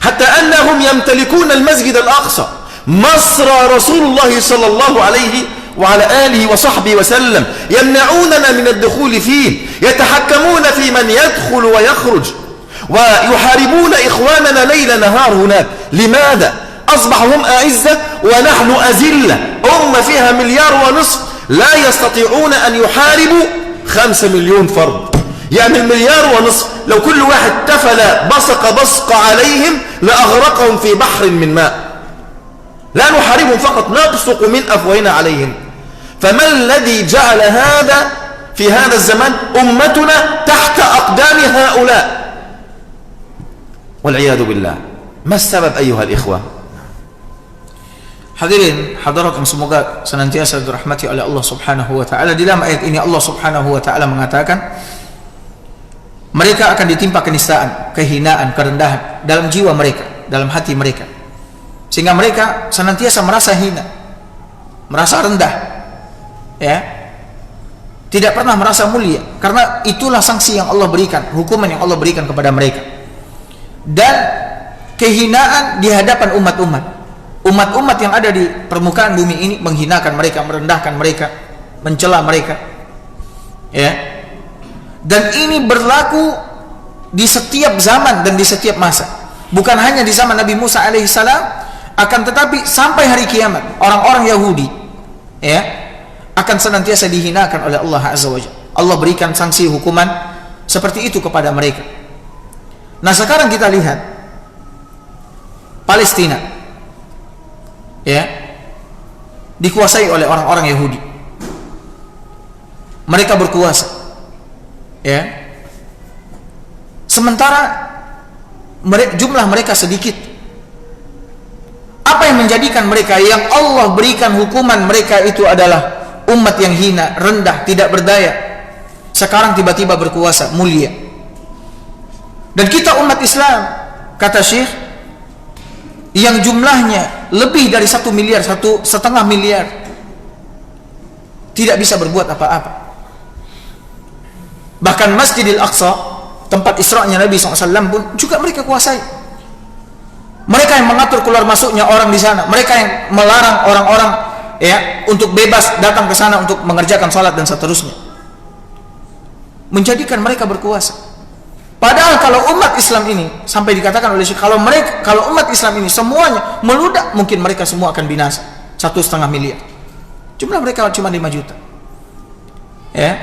حتى أنهم يمتلكون المسجد الأقصى، مصر رسول الله صلى الله عليه وعلى آله وصحبه وسلم، يمنعوننا من الدخول فيه، يتحكمون في من يدخل ويخرج، ويحاربون إخواننا ليل نهار هناك. لماذا؟ أصبحوا هم أعزة ونحن أذلة. أمة فيها 1.5 مليار لا يستطيعون أن يحاربوا 5 مليون فرد. يعني 1.5 مليار لو كل واحد تفل بصق عليهم لأغرقهم في بحر من ماء. لا نحاربهم فقط، نبصق من أفواهنا عليهم. فما الذي جعل هذا في هذا الزمان أمتنا تحت أقدام هؤلاء والعياذ بالله؟ ما السبب أيها الإخوة؟ Hadirin hadirat yang semoga senantiasa dirahmati oleh Allah Subhanahu wa taala. Di dalam ayat ini Allah Subhanahu wa taala mengatakan mereka akan ditimpa kenistaan, kehinaan, kerendahan dalam jiwa mereka, dalam hati mereka, sehingga mereka senantiasa merasa hina, merasa rendah, ya, tidak pernah merasa mulia, karena itulah sanksi yang Allah berikan, hukuman yang Allah berikan kepada mereka, dan kehinaan di hadapan umat-umat. umat-umat yang ada di permukaan bumi ini menghinakan mereka, merendahkan mereka, mencela mereka, ya. Dan ini berlaku di setiap zaman dan di setiap masa, bukan hanya di zaman Nabi Musa alaihissalam, akan tetapi sampai hari kiamat orang-orang Yahudi, ya, akan senantiasa dihinakan oleh Allah Azza wa Jalla. Allah berikan sanksi hukuman seperti itu kepada mereka. Nah, sekarang kita lihat Palestina, ya, dikuasai oleh orang-orang Yahudi. Mereka berkuasa, ya. Sementara jumlah mereka sedikit. Apa yang menjadikan mereka yang Allah berikan hukuman mereka itu adalah umat yang hina, rendah, tidak berdaya, sekarang tiba-tiba berkuasa, mulia. Dan kita umat Islam, kata Syekh, yang jumlahnya lebih dari 1 miliar, 1,5 miliar, tidak bisa berbuat apa-apa. Bahkan Masjidil Aqsa, tempat Isra'nya Nabi SAW pun juga mereka kuasai. Mereka yang mengatur keluar masuknya orang di sana, mereka yang melarang orang-orang, ya, untuk bebas datang ke sana untuk mengerjakan salat dan seterusnya, menjadikan mereka berkuasa. Padahal kalau umat Islam ini, sampai dikatakan oleh Syekh, kalau umat Islam ini semuanya meludak, mungkin mereka semua akan binasa. 1,5 miliar. Jumlah mereka cuma 5 juta. Ya.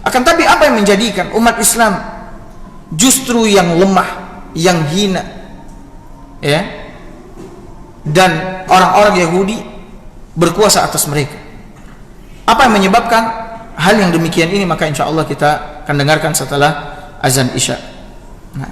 Akan tapi apa yang menjadikan umat Islam justru yang lemah, yang hina, ya, dan orang-orang Yahudi berkuasa atas mereka? Apa yang menyebabkan hal yang demikian ini? Maka insya Allah kita akan dengarkan setelah azan Isya. Nah,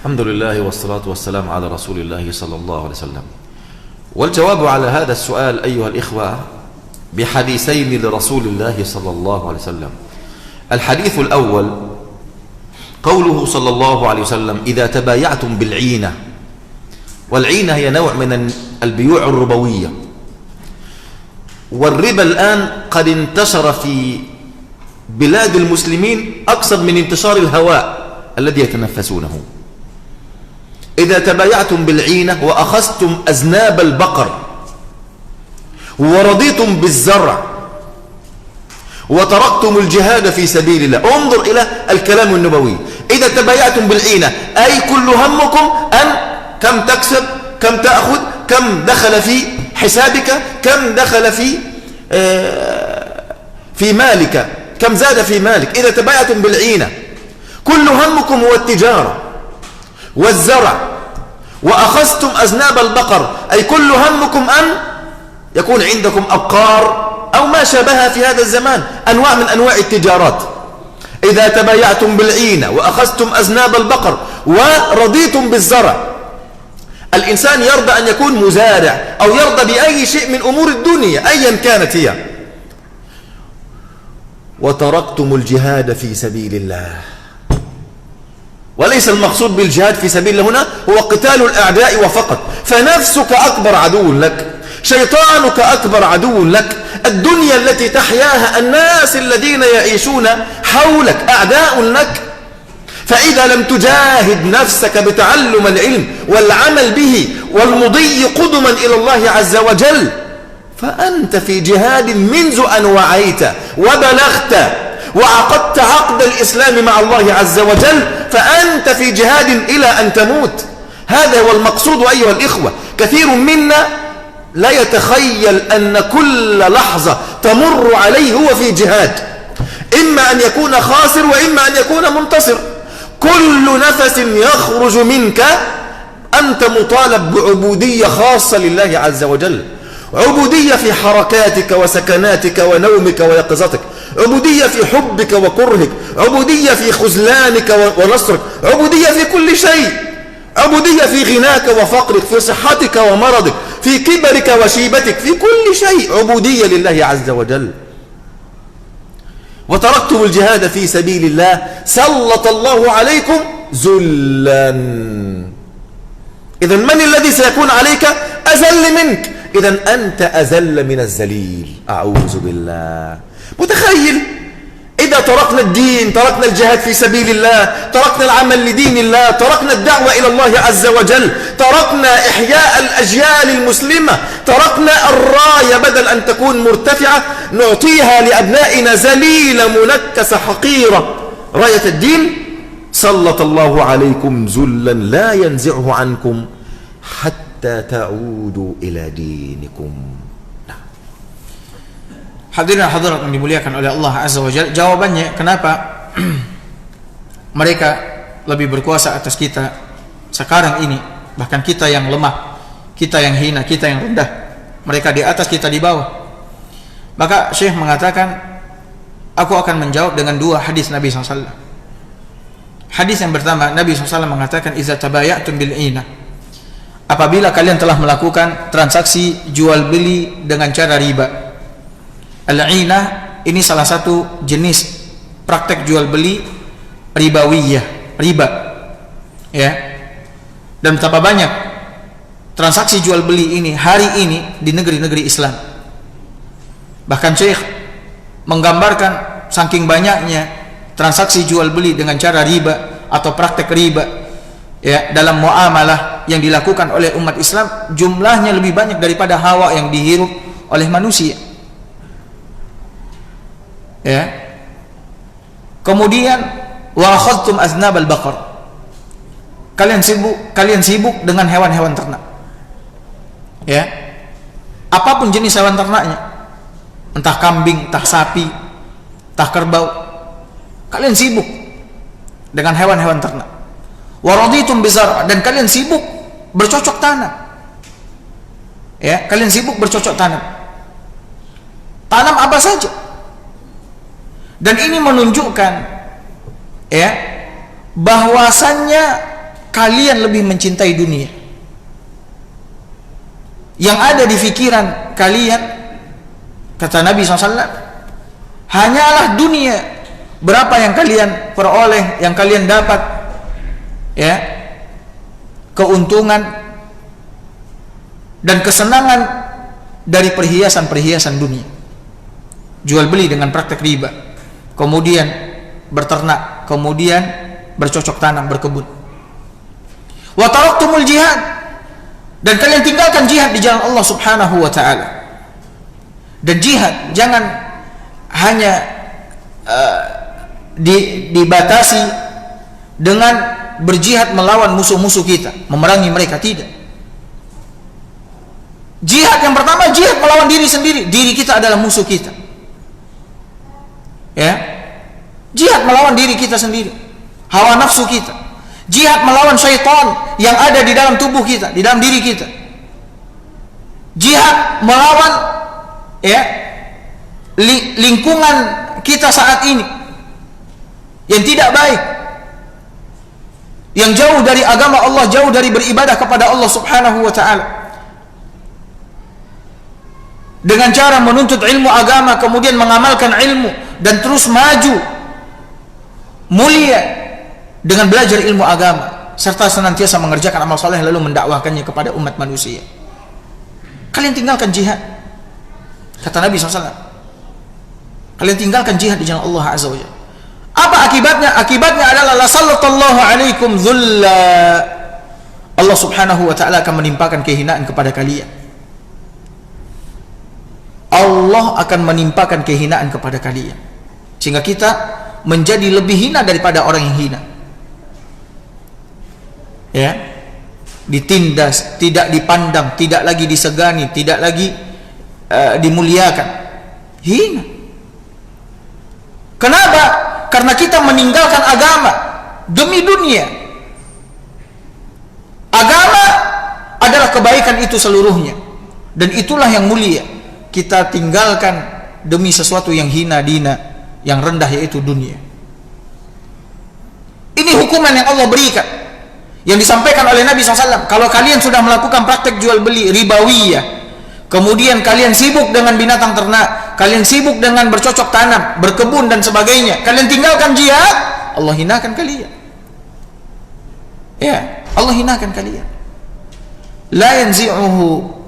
الحمد لله والصلاة والسلام على رسول الله صلى الله عليه وسلم. والجواب على هذا السؤال أيها الإخوة بحديثين لرسول الله صلى الله عليه وسلم. الحديث الأول قوله صلى الله عليه وسلم: إذا تبايعتم بالعينة. والعينة هي نوع من البيوع الربوية، والربا الآن قد انتشر في بلاد المسلمين أكثر من انتشار الهواء الذي يتنفسونه. إذا تبايعتم بالعينة وأخذتم أذناب البقر ورضيتم بالزرع وتركتم الجهاد في سبيل الله، انظر إلى الكلام النبوي. إذا تبايعتم بالعينة أي كل همكم أن كم تكسب، كم تأخذ، كم دخل في حسابك، كم دخل في مالك، كم زاد في مالك. إذا تبايعتم بالعينة كل همكم هو التجارة والزرع، وأخذتم أذناب البقر أي كل همكم أن يكون عندكم أبقار أو ما شابهها في هذا الزمان، أنواع من أنواع التجارات. إذا تبايعتم بالعينة وأخذتم أذناب البقر ورضيتم بالزرع. الإنسان يرضى أن يكون مزارع أو يرضى بأي شيء من أمور الدنيا أيا كانت هي. وتركتم الجهاد في سبيل الله، وليس المقصود بالجهاد في سبيل الله هنا هو قتال الأعداء وفقط، فنفسك أكبر عدو لك، شيطانك أكبر عدو لك، الدنيا التي تحياها، الناس الذين يعيشون حولك أعداء لك. فإذا لم تجاهد نفسك بتعلم العلم والعمل به والمضي قدما إلى الله عز وجل فأنت في جهاد منذ أن وعيت وبلغت وعقدت عقد الإسلام مع الله عز وجل، فأنت في جهاد إلى أن تموت. هذا هو المقصود أيها الإخوة. كثير منا لا يتخيل أن كل لحظة تمر عليه هو في جهاد، إما أن يكون خاسر وإما أن يكون منتصر. كل نفس يخرج منك أنت مطالب بعبودية خاصة لله عز وجل، عبودية في حركاتك وسكناتك ونومك ويقظتك، عبودية في حبك وكرهك، عبودية في خذلانك ونصرك، عبودية في كل شيء، عبودية في غناك وفقرك، في صحتك ومرضك، في كبرك وشيبتك، في كل شيء عبودية لله عز وجل. وتركتم الجهاد في سبيل الله سلط الله عليكم ذلا. إذن من الذي سيكون عليك أذل منك؟ إذن أنت أذل من الذليل. أعوذ بالله. متخيل إذا تركنا الدين، تركنا الجهاد في سبيل الله، تركنا العمل لدين الله، تركنا الدعوة إلى الله عز وجل، تركنا إحياء الأجيال المسلمة، تركنا الراية بدل أن تكون مرتفعة نعطيها لأبنائنا ذليلة منكسة حقيرة، راية الدين، سلط الله عليكم ذلا لا ينزعه عنكم حتى تعودوا إلى دينكم. Hadirin hadirat yang dimuliakan oleh Allah Azza wa Jalla, jawabannya kenapa mereka lebih berkuasa atas kita sekarang ini, bahkan kita yang lemah, kita yang hina, kita yang rendah, mereka di atas, kita di bawah. Maka Syekh mengatakan, aku akan menjawab dengan dua hadis Nabi SAW. Hadis yang pertama, Nabi SAW mengatakan, iza tabayatum bil ina, apabila kalian telah melakukan transaksi jual beli dengan cara riba. Al-'inah ini salah satu jenis praktek jual beli ribawiyah, riba, ya. Dan betapa banyak transaksi jual beli ini hari ini di negeri-negeri Islam. Bahkan Syekh menggambarkan saking banyaknya transaksi jual beli dengan cara riba atau praktek riba, ya, dalam muamalah yang dilakukan oleh umat Islam, jumlahnya lebih banyak daripada hawa yang dihirup oleh manusia. Ya. Kemudian wa akhadtum aznab al-baqar. Kalian sibuk dengan hewan-hewan ternak. Ya. Apapun jenis hewan ternaknya. Entah kambing, entah sapi, entah kerbau. Kalian sibuk dengan hewan-hewan ternak. Wa raditum bizar', dan kalian sibuk bercocok tanam. Ya, kalian sibuk bercocok tanam. Tanam apa saja. Dan ini menunjukkan, ya, bahwasannya kalian lebih mencintai dunia? Yang ada di pikiran kalian, kata Nabi SAW, hanyalah dunia. Berapa yang kalian peroleh, yang kalian dapat, ya, keuntungan dan kesenangan dari perhiasan-perhiasan dunia. Jual beli dengan praktek riba, kemudian berternak, kemudian bercocok tanam, berkebun. Wa taraktumul jihad, dan kalian tinggalkan jihad di jalan Allah Subhanahu wa taala. Dan jihad jangan hanya dibatasi dengan berjihad melawan musuh-musuh kita, memerangi mereka, tidak. Jihad yang pertama, jihad melawan diri sendiri. Diri kita adalah musuh kita, ya. Jihad melawan diri kita sendiri, hawa nafsu kita. Jihad melawan syaitan yang ada di dalam tubuh kita, di dalam diri kita. Jihad melawan, ya, lingkungan kita saat ini yang tidak baik, yang jauh dari agama Allah, jauh dari beribadah kepada Allah Subhanahu wa ta'ala. Dengan cara menuntut ilmu agama, kemudian mengamalkan ilmu dan terus maju mulia dengan belajar ilmu agama, serta senantiasa mengerjakan amal saleh lalu mendakwahkannya kepada umat manusia. Kalian tinggalkan jihad, kata Nabi SAW. Kalian tinggalkan jihad di jalan Allah Azza wa Jalla. Apa akibatnya? Akibatnya adalah la sallallahu alaikum dhulla. Allah Subhanahu wa ta'ala akan menimpakan kehinaan kepada kalian. Allah akan menimpakan kehinaan kepada kalian, sehingga kita menjadi lebih hina daripada orang yang hina, ya. Ditindas, tidak dipandang, tidak lagi disegani, tidak lagi dimuliakan, hina. Kenapa? Karena kita meninggalkan agama demi dunia. Agama adalah kebaikan itu seluruhnya, dan itulah yang mulia. Kita tinggalkan demi sesuatu yang hina dina, yang rendah, yaitu dunia. Ini hukuman yang Allah berikan, yang disampaikan oleh Nabi SAW. Kalau kalian sudah melakukan praktek jual beli ribawiyah, kemudian kalian sibuk dengan binatang ternak, kalian sibuk dengan bercocok tanam, berkebun dan sebagainya, kalian tinggalkan jihad, Allah hinakan kalian, ya. Allah hinakan kalian. La yanzi'uhu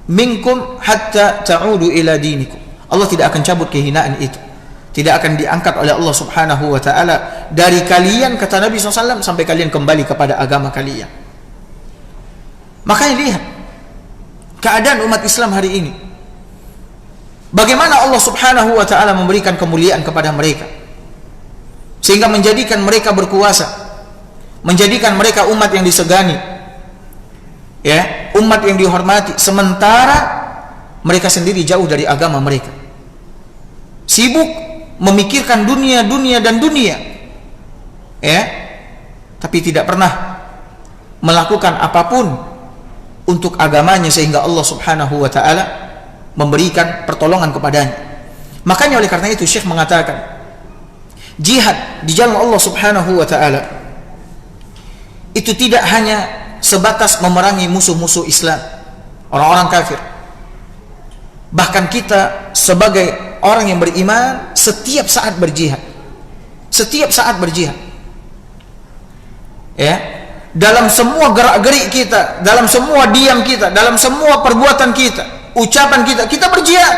minkum hatta ta'udu ila dinikum. Allah tidak akan cabut kehinaan itu, tidak akan diangkat oleh Allah Subhanahu wa ta'ala dari kalian, kata Nabi SAW, sampai kalian kembali kepada agama kalian. Makanya lihat keadaan umat Islam hari ini, bagaimana Allah Subhanahu wa ta'ala memberikan kemuliaan kepada mereka, sehingga menjadikan mereka berkuasa, menjadikan mereka umat yang disegani, ya, umat yang dihormati, sementara mereka sendiri jauh dari agama mereka, sibuk memikirkan dunia, ya, tapi tidak pernah melakukan apapun untuk agamanya, sehingga Allah Subhanahu wa ta'ala memberikan pertolongan kepadanya. Makanya oleh karena itu Syekh mengatakan, jihad di jalan Allah Subhanahu wa ta'ala itu tidak hanya sebatas memerangi musuh-musuh Islam, orang-orang kafir. Bahkan kita sebagai orang yang beriman setiap saat berjihad, setiap saat berjihad, ya. Dalam semua gerak-gerik kita, dalam semua diam kita, dalam semua perbuatan kita, ucapan kita, kita berjihad.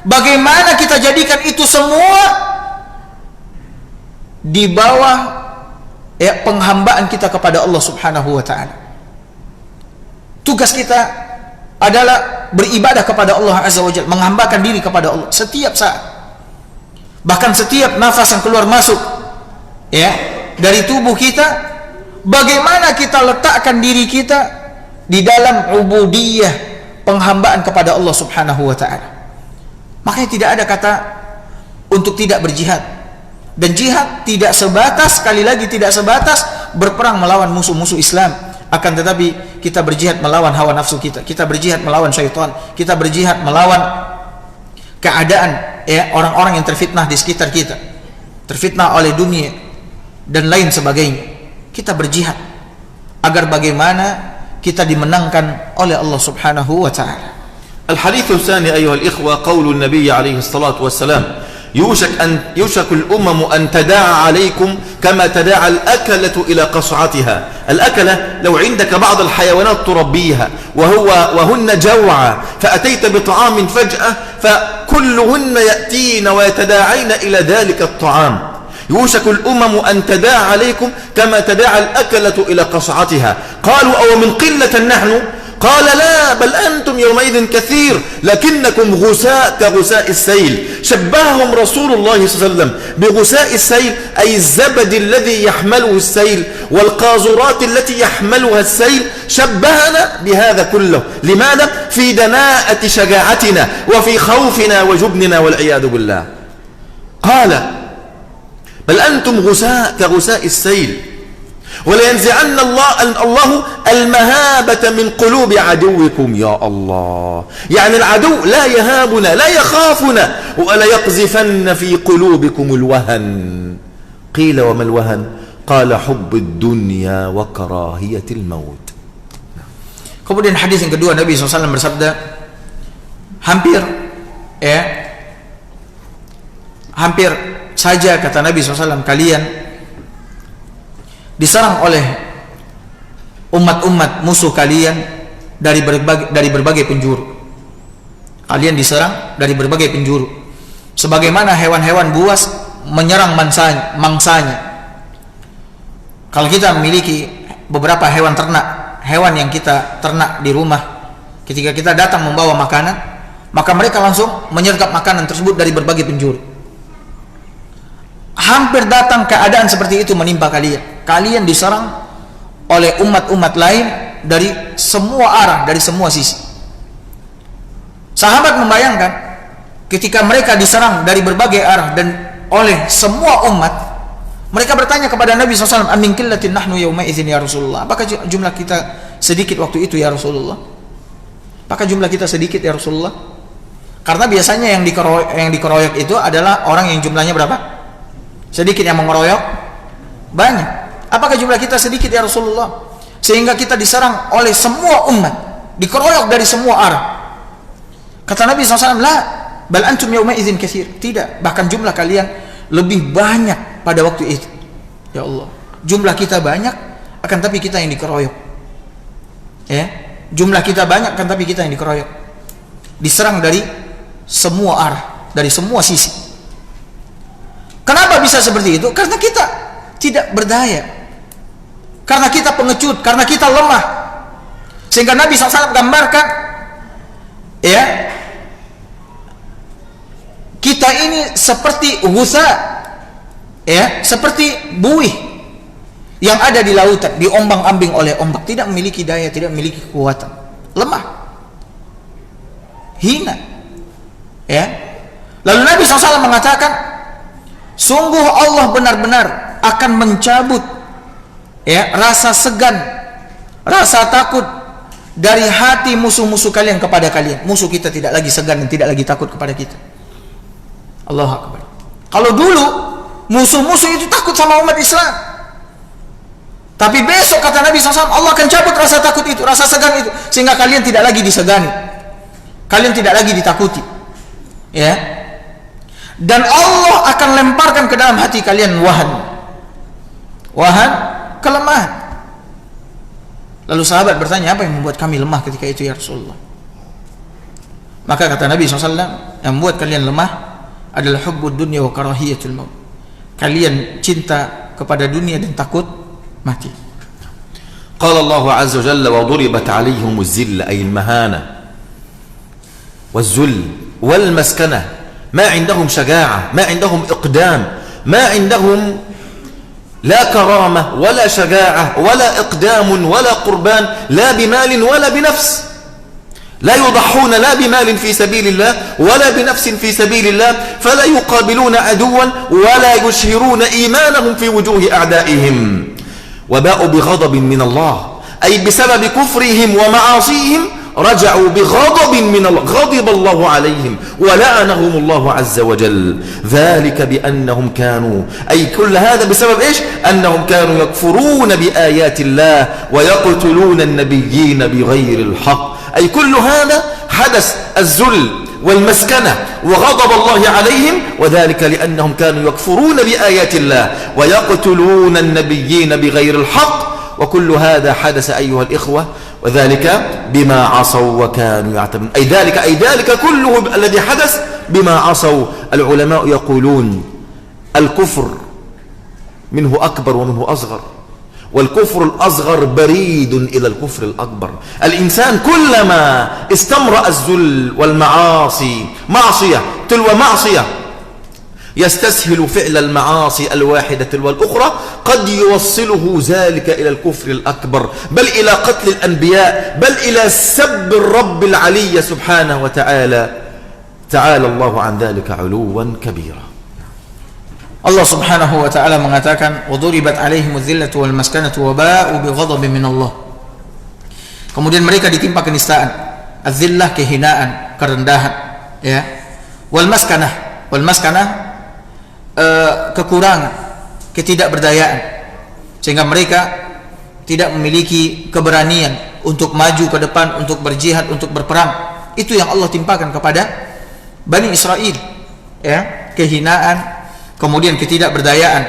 Bagaimana kita jadikan itu semua di bawah, ya, penghambaan kita kepada Allah Subhanahu wa ta'ala. Tugas kita adalah beribadah kepada Allah Azza wa Jalla, menghambakan diri kepada Allah setiap saat. Bahkan setiap nafas yang keluar masuk, ya, dari tubuh kita, bagaimana kita letakkan diri kita di dalam ubudiyah, penghambaan kepada Allah Subhanahu wa ta'ala. Makanya tidak ada kata untuk tidak berjihad. Dan jihad tidak sebatas, sekali lagi tidak sebatas berperang melawan musuh-musuh Islam, akan tetapi kita berjihad melawan hawa nafsu kita, kita berjihad melawan syaitan, kita berjihad melawan keadaan, ya, orang-orang yang terfitnah di sekitar kita, terfitnah oleh dunia dan lain sebagainya. Kita berjihad agar bagaimana kita dimenangkan oleh Allah Subhanahu wa taala. الحديث الثاني أيها الإخوة قول النبي عليه الصلاة والسلام يوشك الأمم أن تداعى عليكم كما تداعى الأكلة إلى قصعتها. الأكلة لو عندك بعض الحيوانات تربيها وهن جوعى فأتيت بطعام فجأة فكلهن يأتين ويتداعين إلى ذلك الطعام. يوشك الأمم أن تداعى عليكم كما تداعى الأكلة إلى قصعتها. قالوا أو من قلة نحن؟ قال لا بل أنتم يومئذ كثير لكنكم غثاء كغثاء السيل. شبههم رسول الله صلى الله عليه وسلم بغثاء السيل أي الزبد الذي يحمله السيل والقاذورات التي يحملها السيل. شبهنا بهذا كله. لماذا؟ في دناءة شجاعتنا وفي خوفنا وجبننا والعياذ بالله. قال بل أنتم غثاء كغثاء السيل ولينزعن الله المهابة من قلوب عدوكم. يا الله، يعني العدو لا يهابنا لا يخافنا ولا يقذفن في قلوبكم الوهن. قيل وما الوهن؟ قال حب الدنيا وكراهية الموت. Kemudian hadis yang kedua, Nabi SAW bersabda, hampir saja kata Nabi SAW kalian diserang oleh umat-umat musuh kalian dari berbagai penjuru. Kalian diserang dari berbagai penjuru, sebagaimana hewan-hewan buas menyerang mangsanya. Kalau kita memiliki beberapa hewan ternak, hewan yang kita ternak di rumah, ketika kita datang membawa makanan, maka mereka langsung menyergap makanan tersebut dari berbagai penjuru. Hampir datang keadaan seperti itu menimpa kalian. Kalian diserang oleh umat-umat lain dari semua arah, dari semua sisi. Sahabat membayangkan ketika mereka diserang dari berbagai arah dan oleh semua umat, mereka bertanya kepada Nabi SAW, amin qillatin nahnu yawma idzin ya Rasulullah. Apakah jumlah kita sedikit waktu itu ya Rasulullah? Apakah jumlah kita sedikit ya Rasulullah? Karena biasanya yang dikeroyok itu adalah orang yang jumlahnya berapa? Sedikit, yang mengeroyok banyak. Apakah jumlah kita sedikit ya Rasulullah sehingga kita diserang oleh semua umat, dikeroyok dari semua arah? Kata Nabi SAW, la bal antum yawma idzin katsir. Tidak, bahkan jumlah kalian lebih banyak pada waktu itu. Ya Allah, jumlah kita banyak akan tapi kita yang dikeroyok. Ya, jumlah kita banyak akan tapi kita yang dikeroyok, diserang dari semua arah, dari semua sisi. Kenapa bisa seperti itu? Karena kita tidak berdaya, karena kita pengecut, karena kita lemah. Sehingga Nabi SAW gambarkan, ya, kita ini seperti ghusa, ya, seperti buih yang ada di lautan, diombang-ambing oleh ombak, tidak memiliki daya, tidak memiliki kekuatan, lemah, hina. Ya. Lalu Nabi SAW mengatakan, sungguh Allah benar-benar akan mencabut, ya, rasa segan, rasa takut dari hati musuh-musuh kalian kepada kalian. Musuh kita tidak lagi segan dan tidak lagi takut kepada kita. Allahu Akbar. Kalau dulu musuh-musuh itu takut sama umat Islam, tapi besok kata Nabi SAW, Allah akan cabut rasa takut itu, rasa segan itu, sehingga kalian tidak lagi disegani, kalian tidak lagi ditakuti, ya. Dan Allah akan lemparkan ke dalam hati kalian wahan, kelemahan. Lalu sahabat bertanya, apa yang membuat kami lemah ketika itu ya Rasulullah? Maka kata Nabi SAW, yang membuat kalian lemah adalah hubbud dunya wa karahiyatul maut. Kalian cinta kepada dunia dan takut mati. Qala Allah azza wa jalla wa duribat alaihim az-zill ay al-mahana waz-zull wal maskanah. ما عندهم شجاعة، ما عندهم إقدام، ما عندهم لا كرامة ولا شجاعة ولا إقدام ولا قربان، لا بمال ولا بنفس، لا يضحون لا بمال في سبيل الله ولا بنفس في سبيل الله، فلا يقابلون عدوا ولا يشهرون إيمانهم في وجوه أعدائهم، وباءوا بغضب من الله أي بسبب كفرهم ومعاصيهم رجعوا بغضب من الله غضب الله عليهم ولعنهم الله عز وجل ذلك بأنهم كانوا أي كل هذا بسبب إيش أنهم كانوا يكفرون بآيات الله ويقتلون النبيين بغير الحق أي كل هذا حدث الذل والمسكنة وغضب الله عليهم وذلك لأنهم كانوا يكفرون بآيات الله ويقتلون النبيين بغير الحق وكل هذا حدث أيها الإخوة وذلك بما عصوا وكانوا يعتدون أي ذلك كله الذي حدث بما عصوا العلماء يقولون الكفر منه أكبر ومنه أصغر والكفر الأصغر بريد إلى الكفر الأكبر الإنسان كلما استمرأ الذل والمعاصي معصية تلو معصية يستسهل فعل المعاصي الواحدة والأخرى قد يوصله ذلك إلى الكفر الأكبر بل إلى قتل الأنبياء بل إلى سب الرب العلي سبحانه وتعالى تعالى الله عن ذلك علوا كبيرا. Allah Subhanahu wa taala mengatakan waduribat alaihimudz zillatu wal maskanatu wa ba'u bighadabin min Allah. Kemudian mereka ditimpa kenistaan, az-zillah kehinaan, kerendahan, ya. Wal maskanah kekurangan, ketidakberdayaan sehingga mereka tidak memiliki keberanian untuk maju ke depan, untuk berjihad, untuk berperang. Itu yang Allah timpakan kepada Bani Israel, ya, kehinaan, kemudian ketidakberdayaan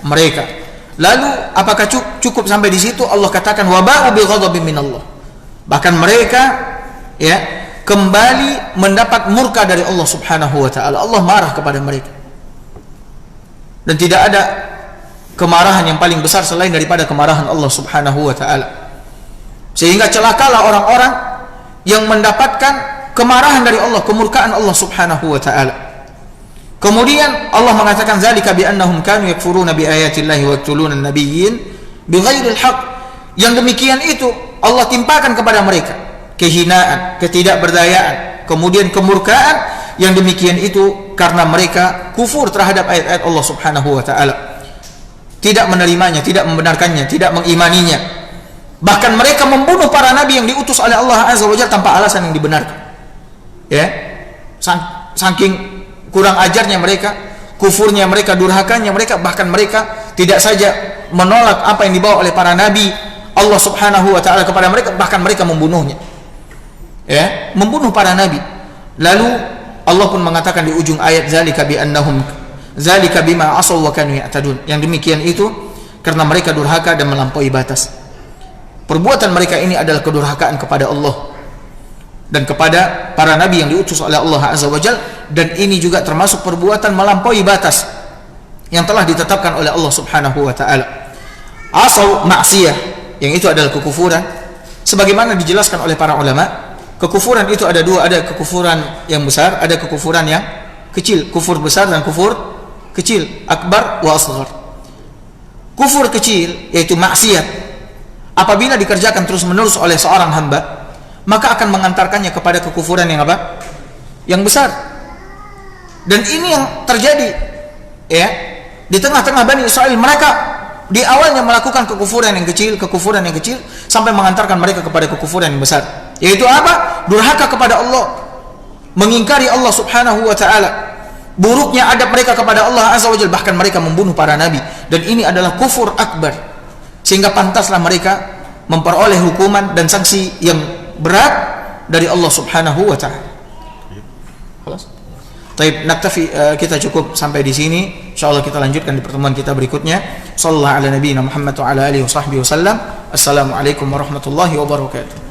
mereka. Lalu apakah cukup sampai di situ? Allah katakan waba'u bi ghadabin min Allah. Bahkan mereka, ya, kembali mendapat murka dari Allah Subhanahu wa taala. Allah marah kepada mereka. Dan tidak ada kemarahan yang paling besar selain daripada kemarahan Allah Subhanahu wa taala. Sehingga celakalah orang-orang yang mendapatkan kemarahan dari Allah, kemurkaan Allah Subhanahu wa taala. Kemudian Allah mengatakan zalika bi annahum kanu yakfuruna bi ayatillahi wa yaqtuluna an-nabiyyin bighairil haqq. Yang demikian itu Allah timpakan kepada mereka kehinaan, ketidakberdayaan, kemudian kemurkaan. Yang demikian itu karena mereka kufur terhadap ayat-ayat Allah Subhanahu wa taala. Tidak menerimanya, tidak membenarkannya, tidak mengimaninya. Bahkan mereka membunuh para nabi yang diutus oleh Allah Azza wa Jalla tanpa alasan yang dibenarkan. Ya. Saking kurang ajarnya mereka, kufurnya mereka, durhakanya mereka, bahkan mereka tidak saja menolak apa yang dibawa oleh para nabi Allah Subhanahu wa taala kepada mereka, bahkan mereka membunuhnya. Ya, membunuh para nabi. Lalu Allah pun mengatakan di ujung ayat zalika bi annahum zalika bima asaw wa kanu ya'tadun. Yang demikian itu karena mereka durhaka dan melampaui batas. Perbuatan mereka ini adalah kedurhakaan kepada Allah dan kepada para nabi yang diutus oleh Allah Azza wa Jalla, dan ini juga termasuk perbuatan melampaui batas yang telah ditetapkan oleh Allah Subhanahu wa taala. Asaw maksiyah, yang itu adalah kekufuran sebagaimana dijelaskan oleh para ulama. Kekufuran itu ada dua, ada kekufuran yang besar, ada kekufuran yang kecil. Kufur besar dan kufur kecil, akbar wa asghar. Kufur kecil yaitu maksiat, apabila dikerjakan terus-menerus oleh seorang hamba, maka akan mengantarkannya kepada kekufuran yang apa? Yang besar. Dan ini yang terjadi, ya, di tengah-tengah Bani Israel. Mereka di awalnya melakukan kekufuran yang kecil sampai mengantarkan mereka kepada kekufuran yang besar. Yaitu apa? Durhaka kepada Allah, mengingkari Allah Subhanahu wa taala, buruknya adab mereka kepada Allah Azza wa Jalla, bahkan mereka membunuh para nabi. Dan ini adalah kufur akbar, sehingga pantaslah mereka memperoleh hukuman dan sanksi yang berat dari Allah Subhanahu wa taala. Baik, naktafi, kita cukup sampai di sini. Insyaallah kita lanjutkan di pertemuan kita berikutnya. Shallallahu ala nabiyina Muhammad wa ala alihi washabbihi wasallam. Assalamualaikum warahmatullahi wabarakatuh.